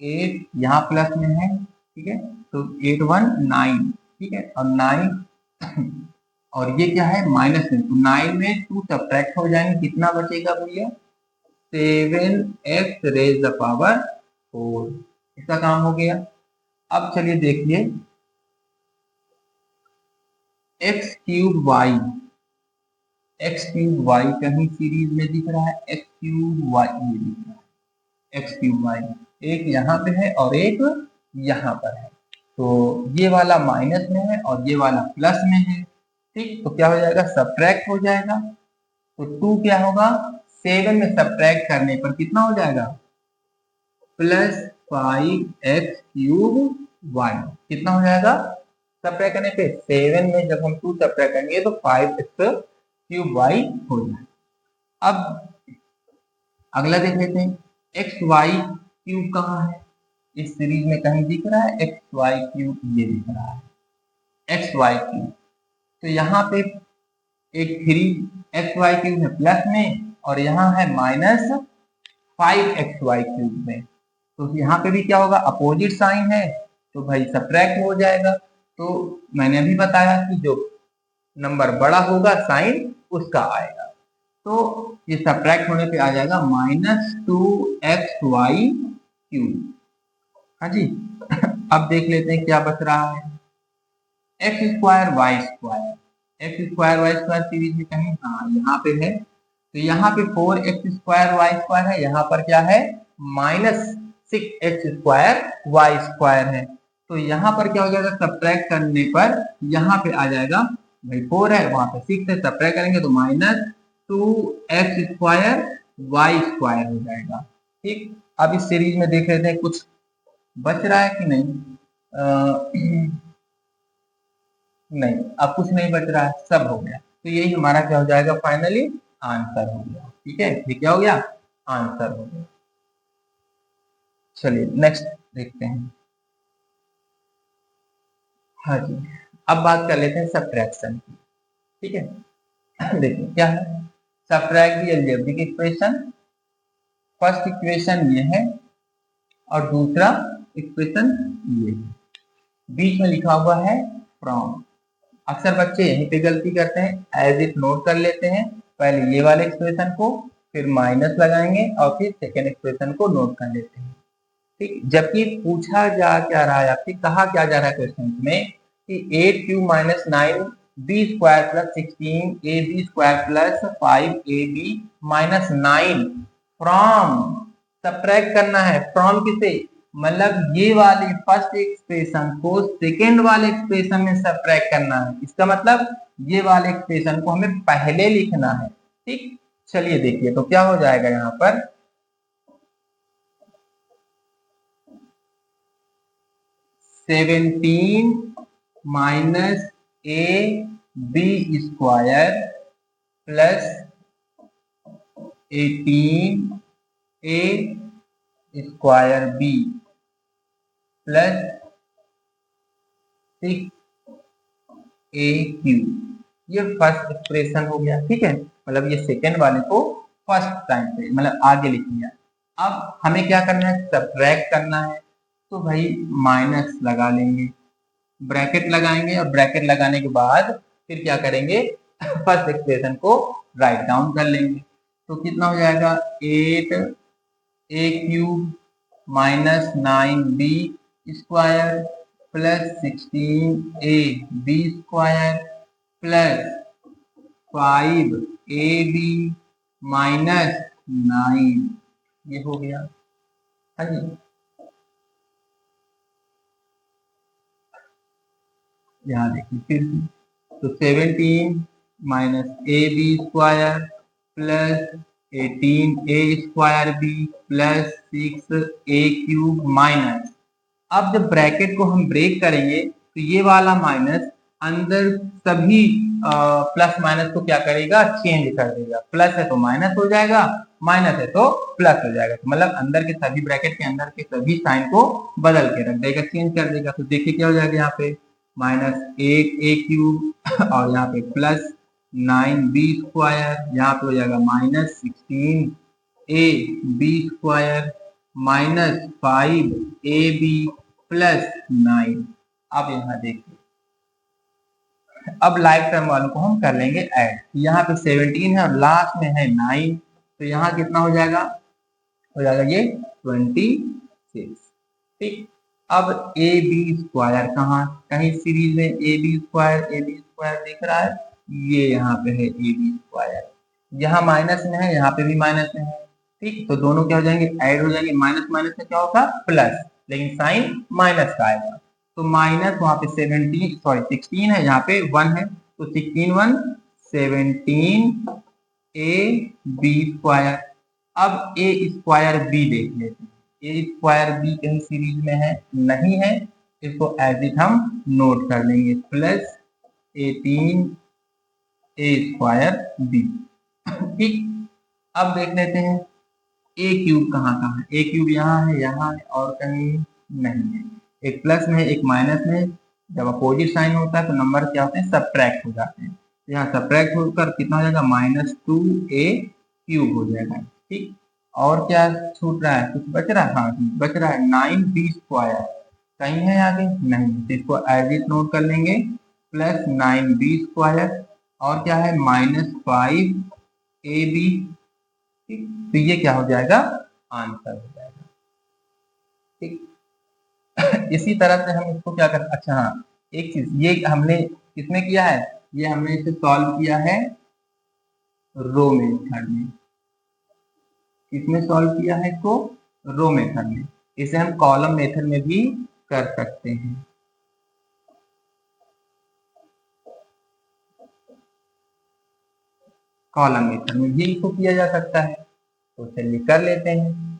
8 यहाँ प्लस में है, ठीक है, तो 8 1 9, ठीक है, और 9 और ये क्या है माइनस में, तो 9 में 2 सब्ट्रैक्ट हो जाएंगे, कितना बचेगा भैया 7x रेज द पावर 4, इसका काम हो गया। अब चलिए देखिए x क्यूब y कहीं सीरीज में दिख रहा है, x क्यूब y ये दिख रहा है, x क्यूब y एक यहाँ पे है और एक यहाँ पर है, तो ये वाला माइनस में है और ये वाला प्लस में है, ठीक, तो क्या हो जाएगा सब्ट्रैक्ट हो जाएगा, तो 2 क्या होगा 7 में सब्ट्रैक्ट करने पर कितना हो जाएगा प्लस 5x क्यूब y, कितना हो जाएगा सब्ट्रैक्ट करने पे 7 में जब हम 2 सब्ट्रैक्ट करेंगे तो 5x क्यूब y हो जाएगा। अब अगला देख लेते हैं एक्स वाई क्यूब कहाँ है, इस सीरीज में कहीं दिख रहा है एक्स वाई क्यूब, ये दिख रहा है एक्स वाई क्यूब, तो यहाँ पे एक 3x वाई क्यूब है प्लस में और यहाँ है -5x वाई क्यूब में, तो यहाँ पे भी क्या होगा अपोजिट साइन है तो भाई सब्ट्रैक्ट हो जाएगा। तो मैंने अभी बताया कि जो नंबर बड़ा होगा साइन उसका आएगा, तो ये सब्ट्रैक्ट होने पे आ जाएगा -2xy क्यूब। हाँ जी अब देख लेते हैं क्या बच रहा है x square y square series में कहीं, हाँ यहाँ पे है, तो यहाँ पे 4x स्क्वायर वाई स्क्वायर है, यहाँ पर क्या है -6x स्क्वायर वाई स्क्वायर है, तो यहाँ पर क्या हो जाएगा सब्ट्रैक्ट करने पर यहाँ पे आ जाएगा भाई 4 है वहां पे 6 है, सब्ट्रैक्ट करेंगे तो -2x स्क्वायर वाई स्क्वायर हो जाएगा। ठीक, अब इस सीरीज में देख लेते हैं कुछ बच रहा है कि नहीं, नहीं अब कुछ नहीं बच रहा है, सब हो गया, तो यही हमारा क्या हो जाएगा फाइनली आंसर हो गया। ठीक है, ये क्या हो गया आंसर हो गया। चलिए नेक्स्ट देखते हैं। हाँ जी, अब बात कर लेते हैं सब्ट्रैक्शन की। ठीक है देखिए क्या है, subtract the algebraic equation, first equation ये है और दूसरा इक्वेशन ये है, बीच में लिखा हुआ है फ्रॉम। अक्सर बच्चे यहीं पे गलती करते हैं, एज इट नोट कर लेते हैं, पहले ये वाले एक्सप्रेशन को फिर माइनस लगाएंगे और फिर सेकेंड एक्सप्रेशन को नोट कर लेते हैं। ठीक, जबकि पूछा जा क्या रहा है आपसे, कहा क्या जा रहा है क्वेश्चन में कि 8 cube minus 9 b² plus 16 ab² plus 5ab minus 9 from subtract करना है। फ्रॉम किसे, मतलब ये वाले फर्स्ट एक्सप्रेशन को सेकेंड वाले एक्सप्रेशन में सब्ट्रैक्ट करना है। इसका मतलब ये वाले एक्सप्रेशन को हमें पहले लिखना है। ठीक, चलिए देखिए तो क्या हो जाएगा यहाँ पर 17 minus a b square plus 18 a square b plus 6 a cube. ये फर्स्ट एक्सप्रेशन हो गया। ठीक है, मतलब ये सेकेंड वाले को फर्स्ट टाइम पे मतलब आगे लिख लिया। अब हमें क्या करना है, सब्ट्रैक्ट करना है। तो भाई माइनस लगा लेंगे, ब्रैकेट लगाएंगे और ब्रैकेट लगाने के बाद फिर क्या करेंगे फर्स्ट एक्सप्रेशन को राइट डाउन कर लेंगे। तो कितना हो जाएगा 8 a cube minus 9b square plus 16ab plus 5ab minus 9, ये हो गया। हाँ जी, यहाँ देखिए फिर से, तो 17 minus a b square plus 18 a square b plus 6 a cube minus, अब जब ब्रैकेट को हम ब्रेक करेंगे तो ये वाला माइनस अंदर सभी प्लस माइनस को क्या करेगा, चेंज कर देगा। प्लस है तो माइनस हो जाएगा, माइनस है तो प्लस हो जाएगा। तो मतलब अंदर के सभी ब्रैकेट के अंदर के सभी साइन को बदल के रख देगा, चेंज कर देगा। तो देखिए क्या हो जाएगा यहाँ पे -8a³ और यहाँ पे प्लस 9b², यहाँ पे हो जाएगा -16ab² माइनस 5ab प्लस 9। अब यहाँ देखिए, अब लाइक टर्म वालों को हम कर लेंगे ऐड। यहाँ पे 17 है और लास्ट में है 9, तो यहाँ कितना हो जाएगा, ये 26। ठीक, अब ए बी स्क्वायर कहाँ, कहीं सीरीज में ए बी स्क्वायर दिख रहा है, ये यहाँ पे है ए बी स्क्वायर, यहाँ माइनस में है, यहाँ पे भी माइनस में है। ठीक, तो दोनों क्या हो जाएंगे, ऐड हो जाएंगे। माइनस माइनस से क्या होगा, प्लस, लेकिन साइन माइनस का आएगा। तो माइनस वहां पे 16 है, यहाँ पे 1 है, तो 16 1 17 ए बी स्क्वायर। अब ए स्क्वायर बी देख लेते हैं, ए स्क्वायर बी कहीं सीरीज में है, नहीं है, इसको एज इट हम नोट कर लेंगे, प्लस 18 ए स्क्वायर बी। ठीक, अब देख लेते हैं ए क्यूब कहाँ कहाँ है, ए क्यूब यहाँ है और कहीं नहीं है। एक प्लस में है, एक माइनस में। जब अपोजिट साइन होता है तो नंबर क्या होते हैं, सब्ट्रैक्ट हो जाते हैं। तो यहाँ सब्ट्रैक्ट होकर कितना हो जाएगा, -2a³ हो जाएगा। ठीक, और क्या छूट रहा है, कुछ बच रहा है, हाँ बच रहा है 9b², कहीं है आगे नहीं, तो इसको एज इट नोट कर लेंगे, प्लस 9b² और क्या है -5ab। ठीक, तो ये क्या हो जाएगा, आंसर हो जाएगा। ठीक इसी तरह से हम इसको क्या कर, अच्छा हाँ एक चीज, ये हमने किसमें किया है, ये हमने इसे सॉल्व किया है रो मेथड में। किसमें सॉल्व किया है इसको, रो मेथड में। इसे हम कॉलम मेथड में भी कर सकते हैं। कॉलम मेथड में भी इसको किया जा सकता है, तो चलिए कर लेते हैं।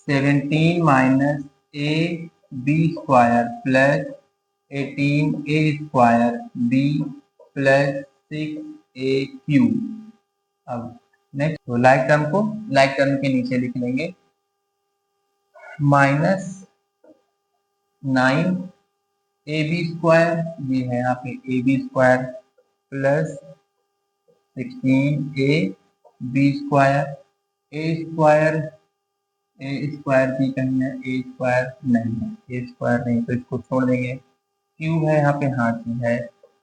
17 minus a b square plus 18 a square b plus 6 a cube. अब नेक्स्ट तो लाइक टर्म को लाइक टर्म के नीचे लिख लेंगे, -9 ए बी स्क्वायर, ये है यहाँ पे a b square plus 16 a b square, a square भी कहीं है, ए स्क्वायर नहीं है, ए स्क्वायर नहीं तो इसको छोड़ देंगे। क्यूब है यहाँ पे, हाँ की है,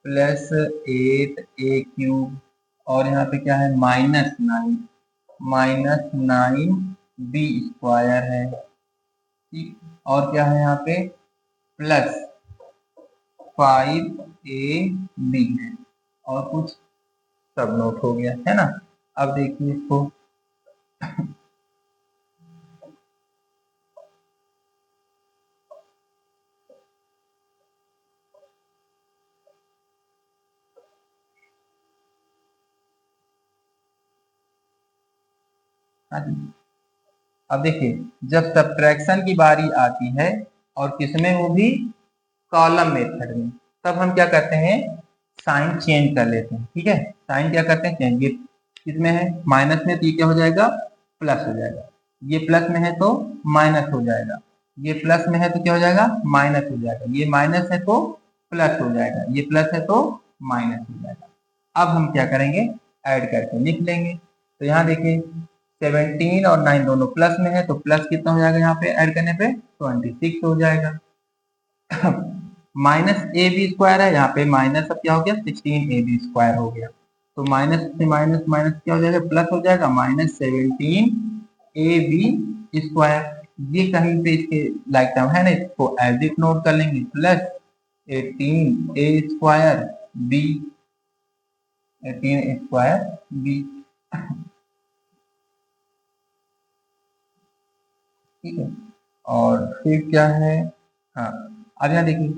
प्लस 8 ए क्यूब और यहाँ पे क्या है -9 बी स्क्वायर है, ठीक। और क्या है यहाँ पे +5ab है, और कुछ सब नोट हो गया है ना। अब देखिए इसको, हाँ जी। अब देखिए, जब सब्ट्रैक्शन की बारी आती है और किसमें, वो भी कॉलम मेथड में, तब हम क्या करते हैं, साइन चेंज कर लेते हैं, ठीक है। साइन क्या करते हैं, चेंज। ये किसमें है, माइनस में, तो ये क्या हो जाएगा, प्लस हो जाएगा। ये प्लस में है तो माइनस हो जाएगा, ये प्लस में है तो क्या हो जाएगा, माइनस हो जाएगा। ये माइनस है तो प्लस हो जाएगा, ये प्लस है तो माइनस हो जाएगा। अब हम क्या करेंगे, ऐड करके लिख लेंगे। तो यहाँ देखिए 17 और 9 दोनों प्लस में है, तो प्लस कितना हो जाएगा, यहाँ पे ऐड करने पे 26 हो जाएगा। -ab² है, यहाँ पे माइनस, अब क्या हो गया, 16ab² हो गया। तो माइनस से माइनस माइनस क्या हो जाएगा, प्लस हो जाएगा, -17ab²। ये कहीं पे इसके लाइक टर्म है ना, इसको एज इट नोट कर लेंगे, +18a² बी, ठीक है। और फिर क्या है, हाँ, अब यहाँ देखिए,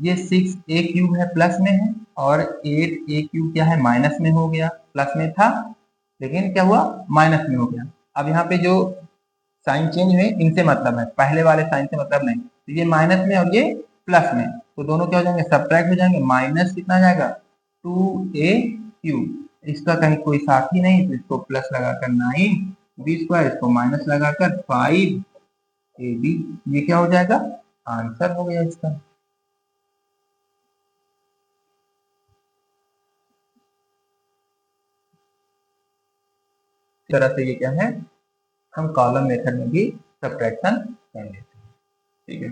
ये 6a³ है, प्लस में है, और 8a³ क्या है, माइनस में हो गया। प्लस में था लेकिन क्या हुआ, माइनस में हो गया। अब यहाँ पे जो साइन चेंज हुए, इनसे मतलब है, पहले वाले साइन से मतलब नहीं। तो ये माइनस में और ये प्लस में, तो दोनों क्या हो जाएंगे, सब्ट्रैक्ट हो जाएंगे। माइनस कितना आ जाएगा, 2a³। इसका कहीं कोई साथी नहीं, तो इसको प्लस लगाकर 9b², इसको माइनस लगाकर 5ab। ये क्या हो जाएगा, आंसर हो गया इसका। इस तरह से ये क्या है, हम कॉलम मेथड में भी सब्ट्रैक्शन कर लेते हैं, ठीक है।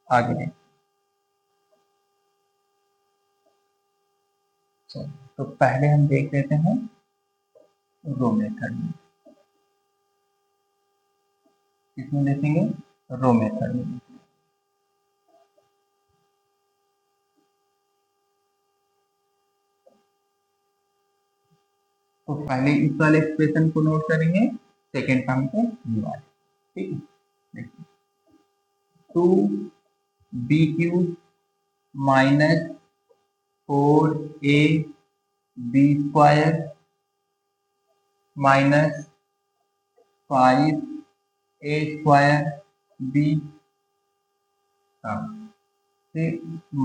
आगे देखें, तो पहले हम देख लेते हैं रो मेथड में। किसमें देखेंगे, रो मेथड में। तो पहले इस वाले एक्सप्रेशन को नोट करेंगे, सेकेंड टर्म पे ये वाले, ठीक है। देखिए 2b³ -4ab² -5a²b, हाँ, फिर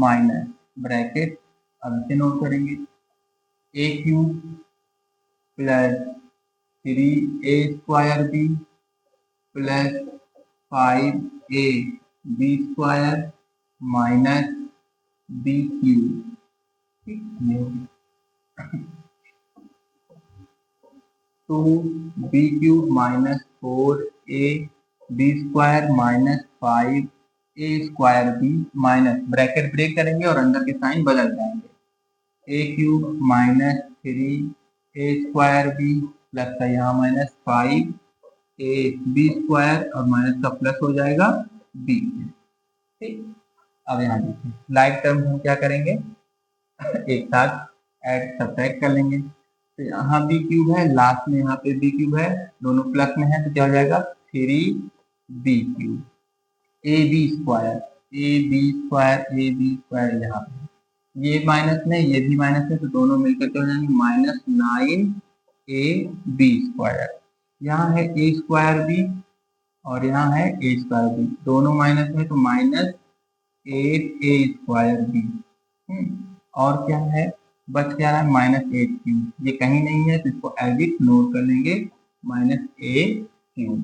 माइनस ब्रैकेट, अब इसे नोट करेंगे, a³ +3a²b +5ab² -b³, ठीक, ये हो गया। 2b³ -4ab² -5a²b minus bracket break करेंगे और अंदर के साइन बदल जाएंगे, a³ -3a²b प्लस का यहाँ -5ab² और माइनस का प्लस हो जाएगा b, ठीक। अब यहाँ देखिए, लाइक टर्म हम क्या करेंगे, एक साथ ऐड सब्ट्रैक्ट कर लेंगे। तो यहाँ b³ है, लास्ट में यहाँ पे b³ है, दोनों प्लस में है, तो क्या हो जाएगा, 3b³ ab² यहाँ पे, ये माइनस में, ये भी माइनस है, तो दोनों मिलकर क्या हो जाएंगे, -9ab²। यहाँ है a²b और यहाँ है a²b, दोनों माइनस में, तो -8a²b। और क्या है, बच क्या रहा है, -8³ ये कहीं नहीं है, तो इसको एज इट नोट कर लेंगे, -a³।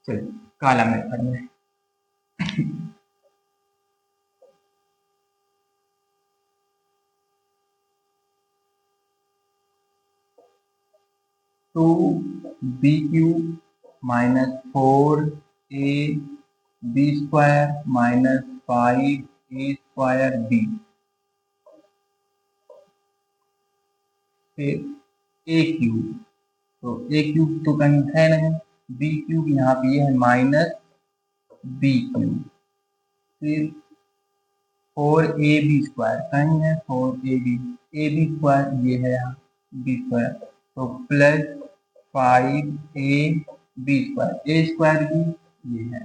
चलिए काला मेथड में, तो b³ -4ab² B square minus 5a² B, फिर ए क्यूब, तो ए क्यूब तो कहीं है नहीं, बी क्यूब यहाँ पे ये है माइनस बी क्यूब, फिर 4ab² कहीं है 4ab ये है यहाँ b², तो प्लस 5ab², a² भी ये है,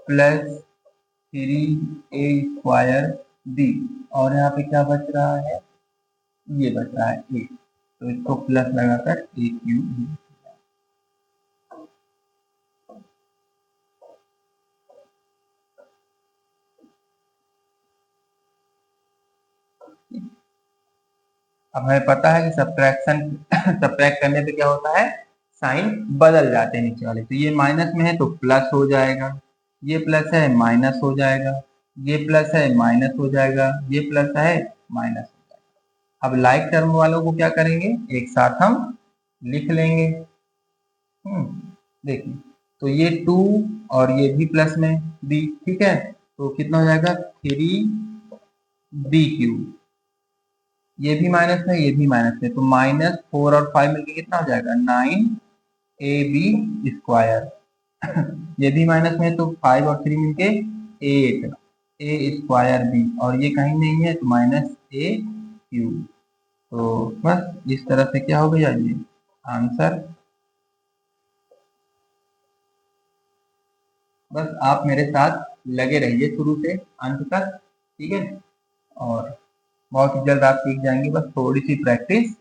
प्लस 3a² b, और यहाँ पे क्या बच रहा है, ये बच रहा है a, तो इसको प्लस लगाकर a क्यूब। अब हमें पता है कि सब्ट्रैक्शन सब्ट्रैक्ट करने पे क्या होता है, साइन बदल जाते हैं नीचे वाले, तो ये माइनस में है तो प्लस हो जाएगा, ये प्लस है माइनस हो जाएगा, ये प्लस है माइनस हो जाएगा, ये प्लस है माइनस हो जाएगा। अब लाइक टर्म वालों को क्या करेंगे, एक साथ हम लिख लेंगे। देखिए, तो ये 2 और ये भी प्लस में बी, ठीक है, तो कितना हो जाएगा 3b³, ये भी माइनस है ये भी माइनस है, तो -4 और 5 मिलके कितना हो जाएगा 9ab², ये भी माइनस में है तो 5 और 3 मिलके 8a²b, और ये कहीं नहीं है तो -a³, तो बस इस तरह से क्या हो गया ये आंसर। बस आप मेरे साथ लगे रहिए शुरू से अंत तक, ठीक है, और बहुत ही जल्द आप सीख जाएंगे, बस थोड़ी सी प्रैक्टिस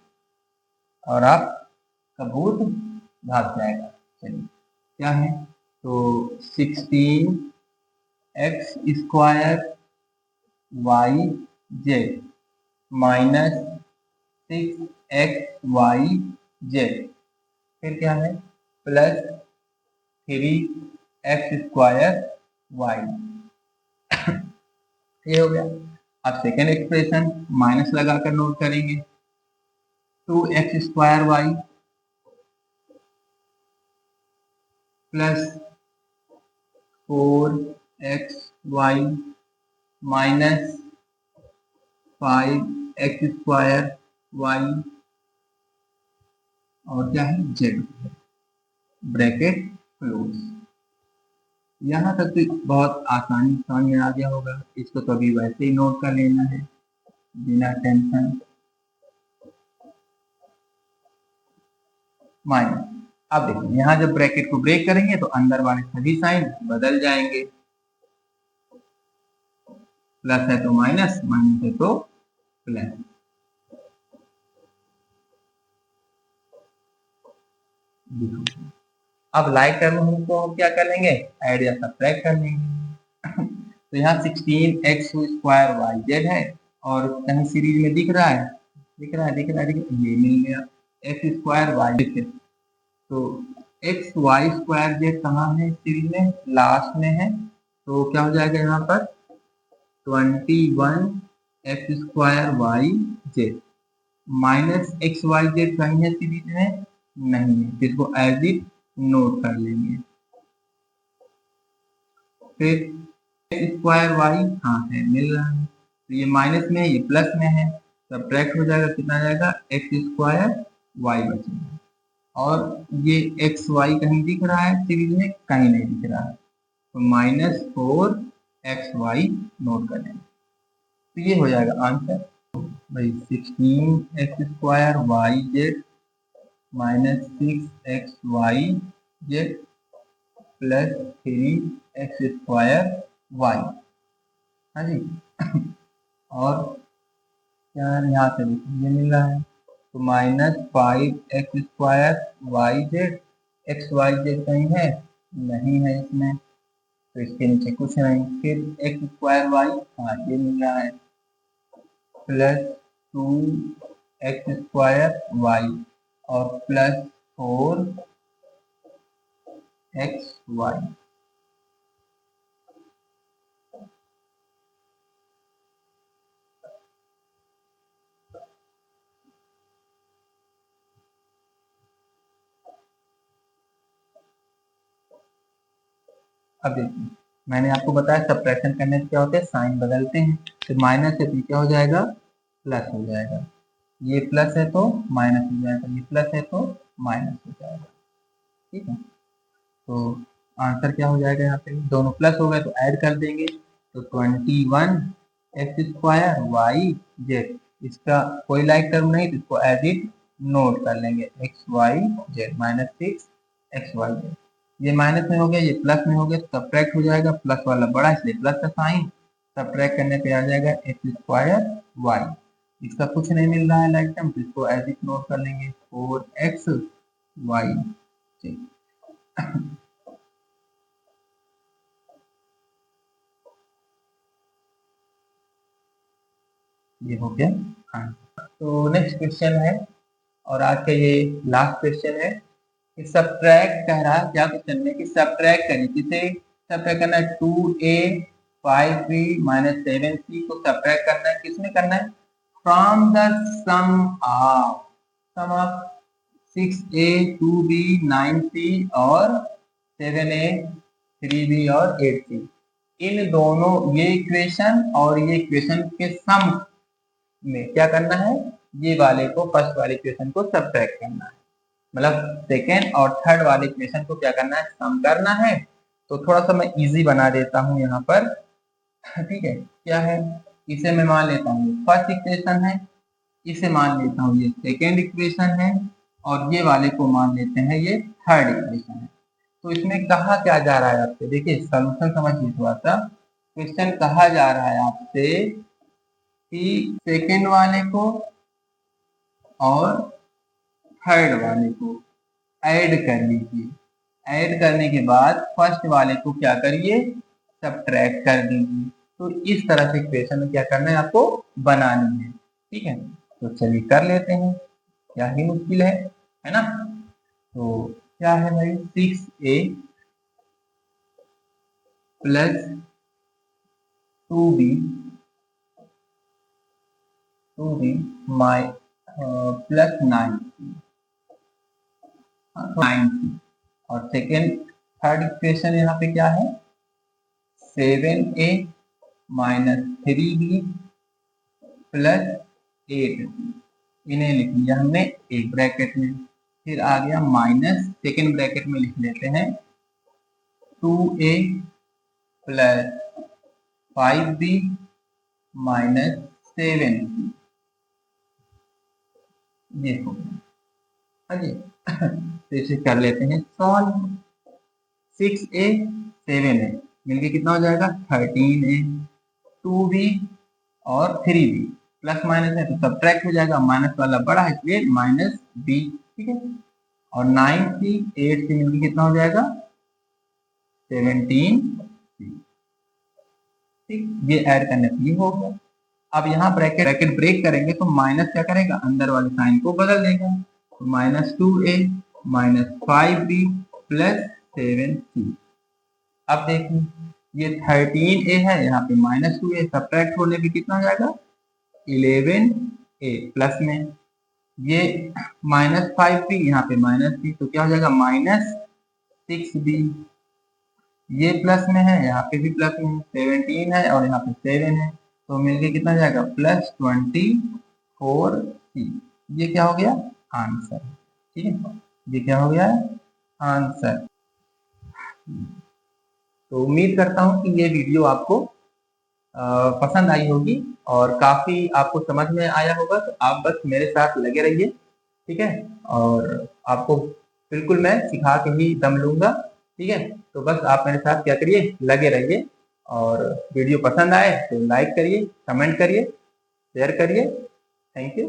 और आपका भूत भाग जाएगा। चलिए क्या है, तो 16x² -6xyz, फिर क्या है प्लस 3x²y, ये हो गया। अब सेकेंड एक्सप्रेशन माइनस लगाकर नोट करेंगे, 2x² plus 4xy minus 5x²y, और क्या है z, ब्रैकेट क्लोज। यहाँ तक तो बहुत आसानी समझ में आ गया होगा, इसको तो अभी वैसे ही नोट कर लेना है बिना टेंशन। माइनस, अब देखिए यहाँ जब ब्रैकेट को ब्रेक करेंगे तो अंदर वाले सभी साइन बदल जाएंगे, प्लस है तो माइनस, माइनस है तो प्लस। अब लाइक टर्म को हम क्या कर लेंगे, ऐड या सब्ट्रैक्ट कर लेंगे। तो यहाँ 16x² है, और कहीं सीरीज में दिख रहा है, दिख रहा है, दिख रहा है, ये मिल गया x²y, तो xy² कहाँ है सीरीज में, लास्ट में है, तो क्या हो जाएगा यहाँ पर 21x²y, माइनस xyz कहीं है सीरीज में, नहीं है, जिसको एज इट नोट कर लेंगे। फिर x²y हाँ है, मिल रहा है, तो ये माइनस में है ये प्लस में है, सब्ट्रैक्ट हो जाएगा, कितना आ जाएगा x²y बचेगा, और ये xy कहीं दिख रहा है सीरीज में, कहीं नहीं दिख रहा है, तो -4xy नोट कर लेंगे, तो ये हो जाएगा आंसर भाई 16x²yz -6xyz प्लस 3x²y। हाँ जी। और क्या है, यहाँ से ये मिल रहा है, तो -5x²yz, xyz कहीं है नहीं है इसमें, तो इसके नीचे कुछ नहीं, फिर x²y हाँ ये मिल रहा है, प्लस 2x²y और प्लस 4xy। अब देखिए मैंने आपको बताया सब्ट्रैक्शन करने से क्या होता है, साइन बदलते हैं। तो माइनस है तो क्या हो जाएगा, प्लस हो जाएगा। ये प्लस है तो माइनस हो जाएगा, ये प्लस है तो माइनस हो जाएगा। ठीक है, तो आंसर क्या हो जाएगा, यहाँ पे दोनों प्लस हो गए तो ऐड कर देंगे। तो 21 एक्स स्क्वायर वाई जेड, इसका कोई लाइक टर्म नहीं तो इसको एज इट नोट कर लेंगे, x y z minus 6 x y z. ये माइनस में हो गया, ये प्लस में हो गया, तो सब्ट्रैक्ट हो जाएगा, प्लस वाला बड़ा इसलिए प्लस का साइन, सब्ट्रैक्ट करने पे आ जाएगा एक्स स्क्वायर वाई। इसका कुछ नहीं मिल रहा है लाइक टर्म, तो इसको एज इट नोट कर लेंगे 4x वाई। ये हो गया आंसर। तो नेक्स्ट क्वेश्चन है, और आज का ये लास्ट क्वेश्चन है कि सब्ट्रैक्ट कह रहा है, क्या क्वेश्चन में कि सब्ट्रैक्ट करें, किसे सब्ट्रैक्ट करना है, 2a 5b माइनस 7c को सब्ट्रैक्ट करना है, किसमें करना है, from the some of 6a 2b 9c और 7a 3b और 8c। इन दोनों ये इक्वेशन और ये इक्वेशन के सम में क्या करना है, ये वाले को फर्स्ट वाले इक्वेशन को सब्ट्रैक्ट करना है, मतलब सेकेंड और थर्ड वाले इक्वेशन को क्या करना है, सम करना है। तो थोड़ा सा मैं इजी बना देता हूँ यहाँ पर। ठीक है, क्या है, इसे मैं मान लेता हूँ फर्स्ट इक्वेशन है, इसे मान लेता हूँ ये सेकेंड इक्वेशन है, और ये वाले को मान लेते हैं ये थर्ड इक्वेशन है। तो इसमें कहा क्या जा रहा है आपसे, देखिए सोल्यूशन समझिए थोड़ा सा। क्वेश्चन कहा जा रहा है आपसे कि सेकेंड वाले को और थर्ड वाले को ऐड कर लीजिए, ऐड करने के बाद फर्स्ट वाले को क्या करिए, सब्ट्रैक्ट कर दीजिए। तो इस तरह से इक्वेशन में क्या करना है, आपको बनानी है। ठीक है, तो चलिए कर लेते हैं, क्या ही मुश्किल है ना। तो क्या है भाई, 6a प्लस 2b माइ प्लस 9c, और सेकेंड थर्ड इक्वेशन यहाँ पे क्या है, 7a माइनस 3b प्लस 8, इन्हें लिख लिया हमने एक ब्रैकेट में, फिर आ गया माइनस सेकेंड ब्रैकेट में लिख लेते हैं 2a plus 5b minus 7b, ये हो गया। हाँ जी, तो इसे कर लेते हैं सॉल्व। 6a 7a मिलके कितना हो जाएगा, 13a, 2b और 3b, प्लस माइनस है तो सब्ट्रैक्ट हो जाएगा, माइनस वाला बड़ा है इसलिए माइनस b। ठीक है, और 9c 8c मिलके कितना हो जाएगा, 17c। ठीक, ये ऐड करने के लिए हो गया। अब यहाँ ब्रैकेट ब्रेक करेंगे तो माइनस क्या करेगा, अंदर वाले साइन को बदल देगा, तो minus 2a minus 5b plus 7c। अब देखिए ये 13a है, यहाँ पे माइनस 2a, सब्ट्रैक्ट होने पे कितना हो जाएगा, 11a प्लस में, ये माइनस 5b यहाँ पे माइनस b, तो क्या हो जाएगा माइनस 6b। ये प्लस में है, यहाँ पे भी प्लस में है, 17 है और यहाँ पे 7 है, तो मिलके कितना जाएगा, प्लस 24c। ये क्या हो गया, आंसर। ठीक है, ये क्या हो गया, आंसर। तो उम्मीद करता हूँ कि ये वीडियो आपको पसंद आई होगी और काफी आपको समझ में आया होगा। तो आप बस मेरे साथ लगे रहिए, ठीक है, और आपको बिल्कुल मैं सिखा के ही दम लूंगा। ठीक है, तो बस आप मेरे साथ क्या करिए, लगे रहिए, और वीडियो पसंद आए तो लाइक करिए, कमेंट करिए, शेयर करिए। Thank you.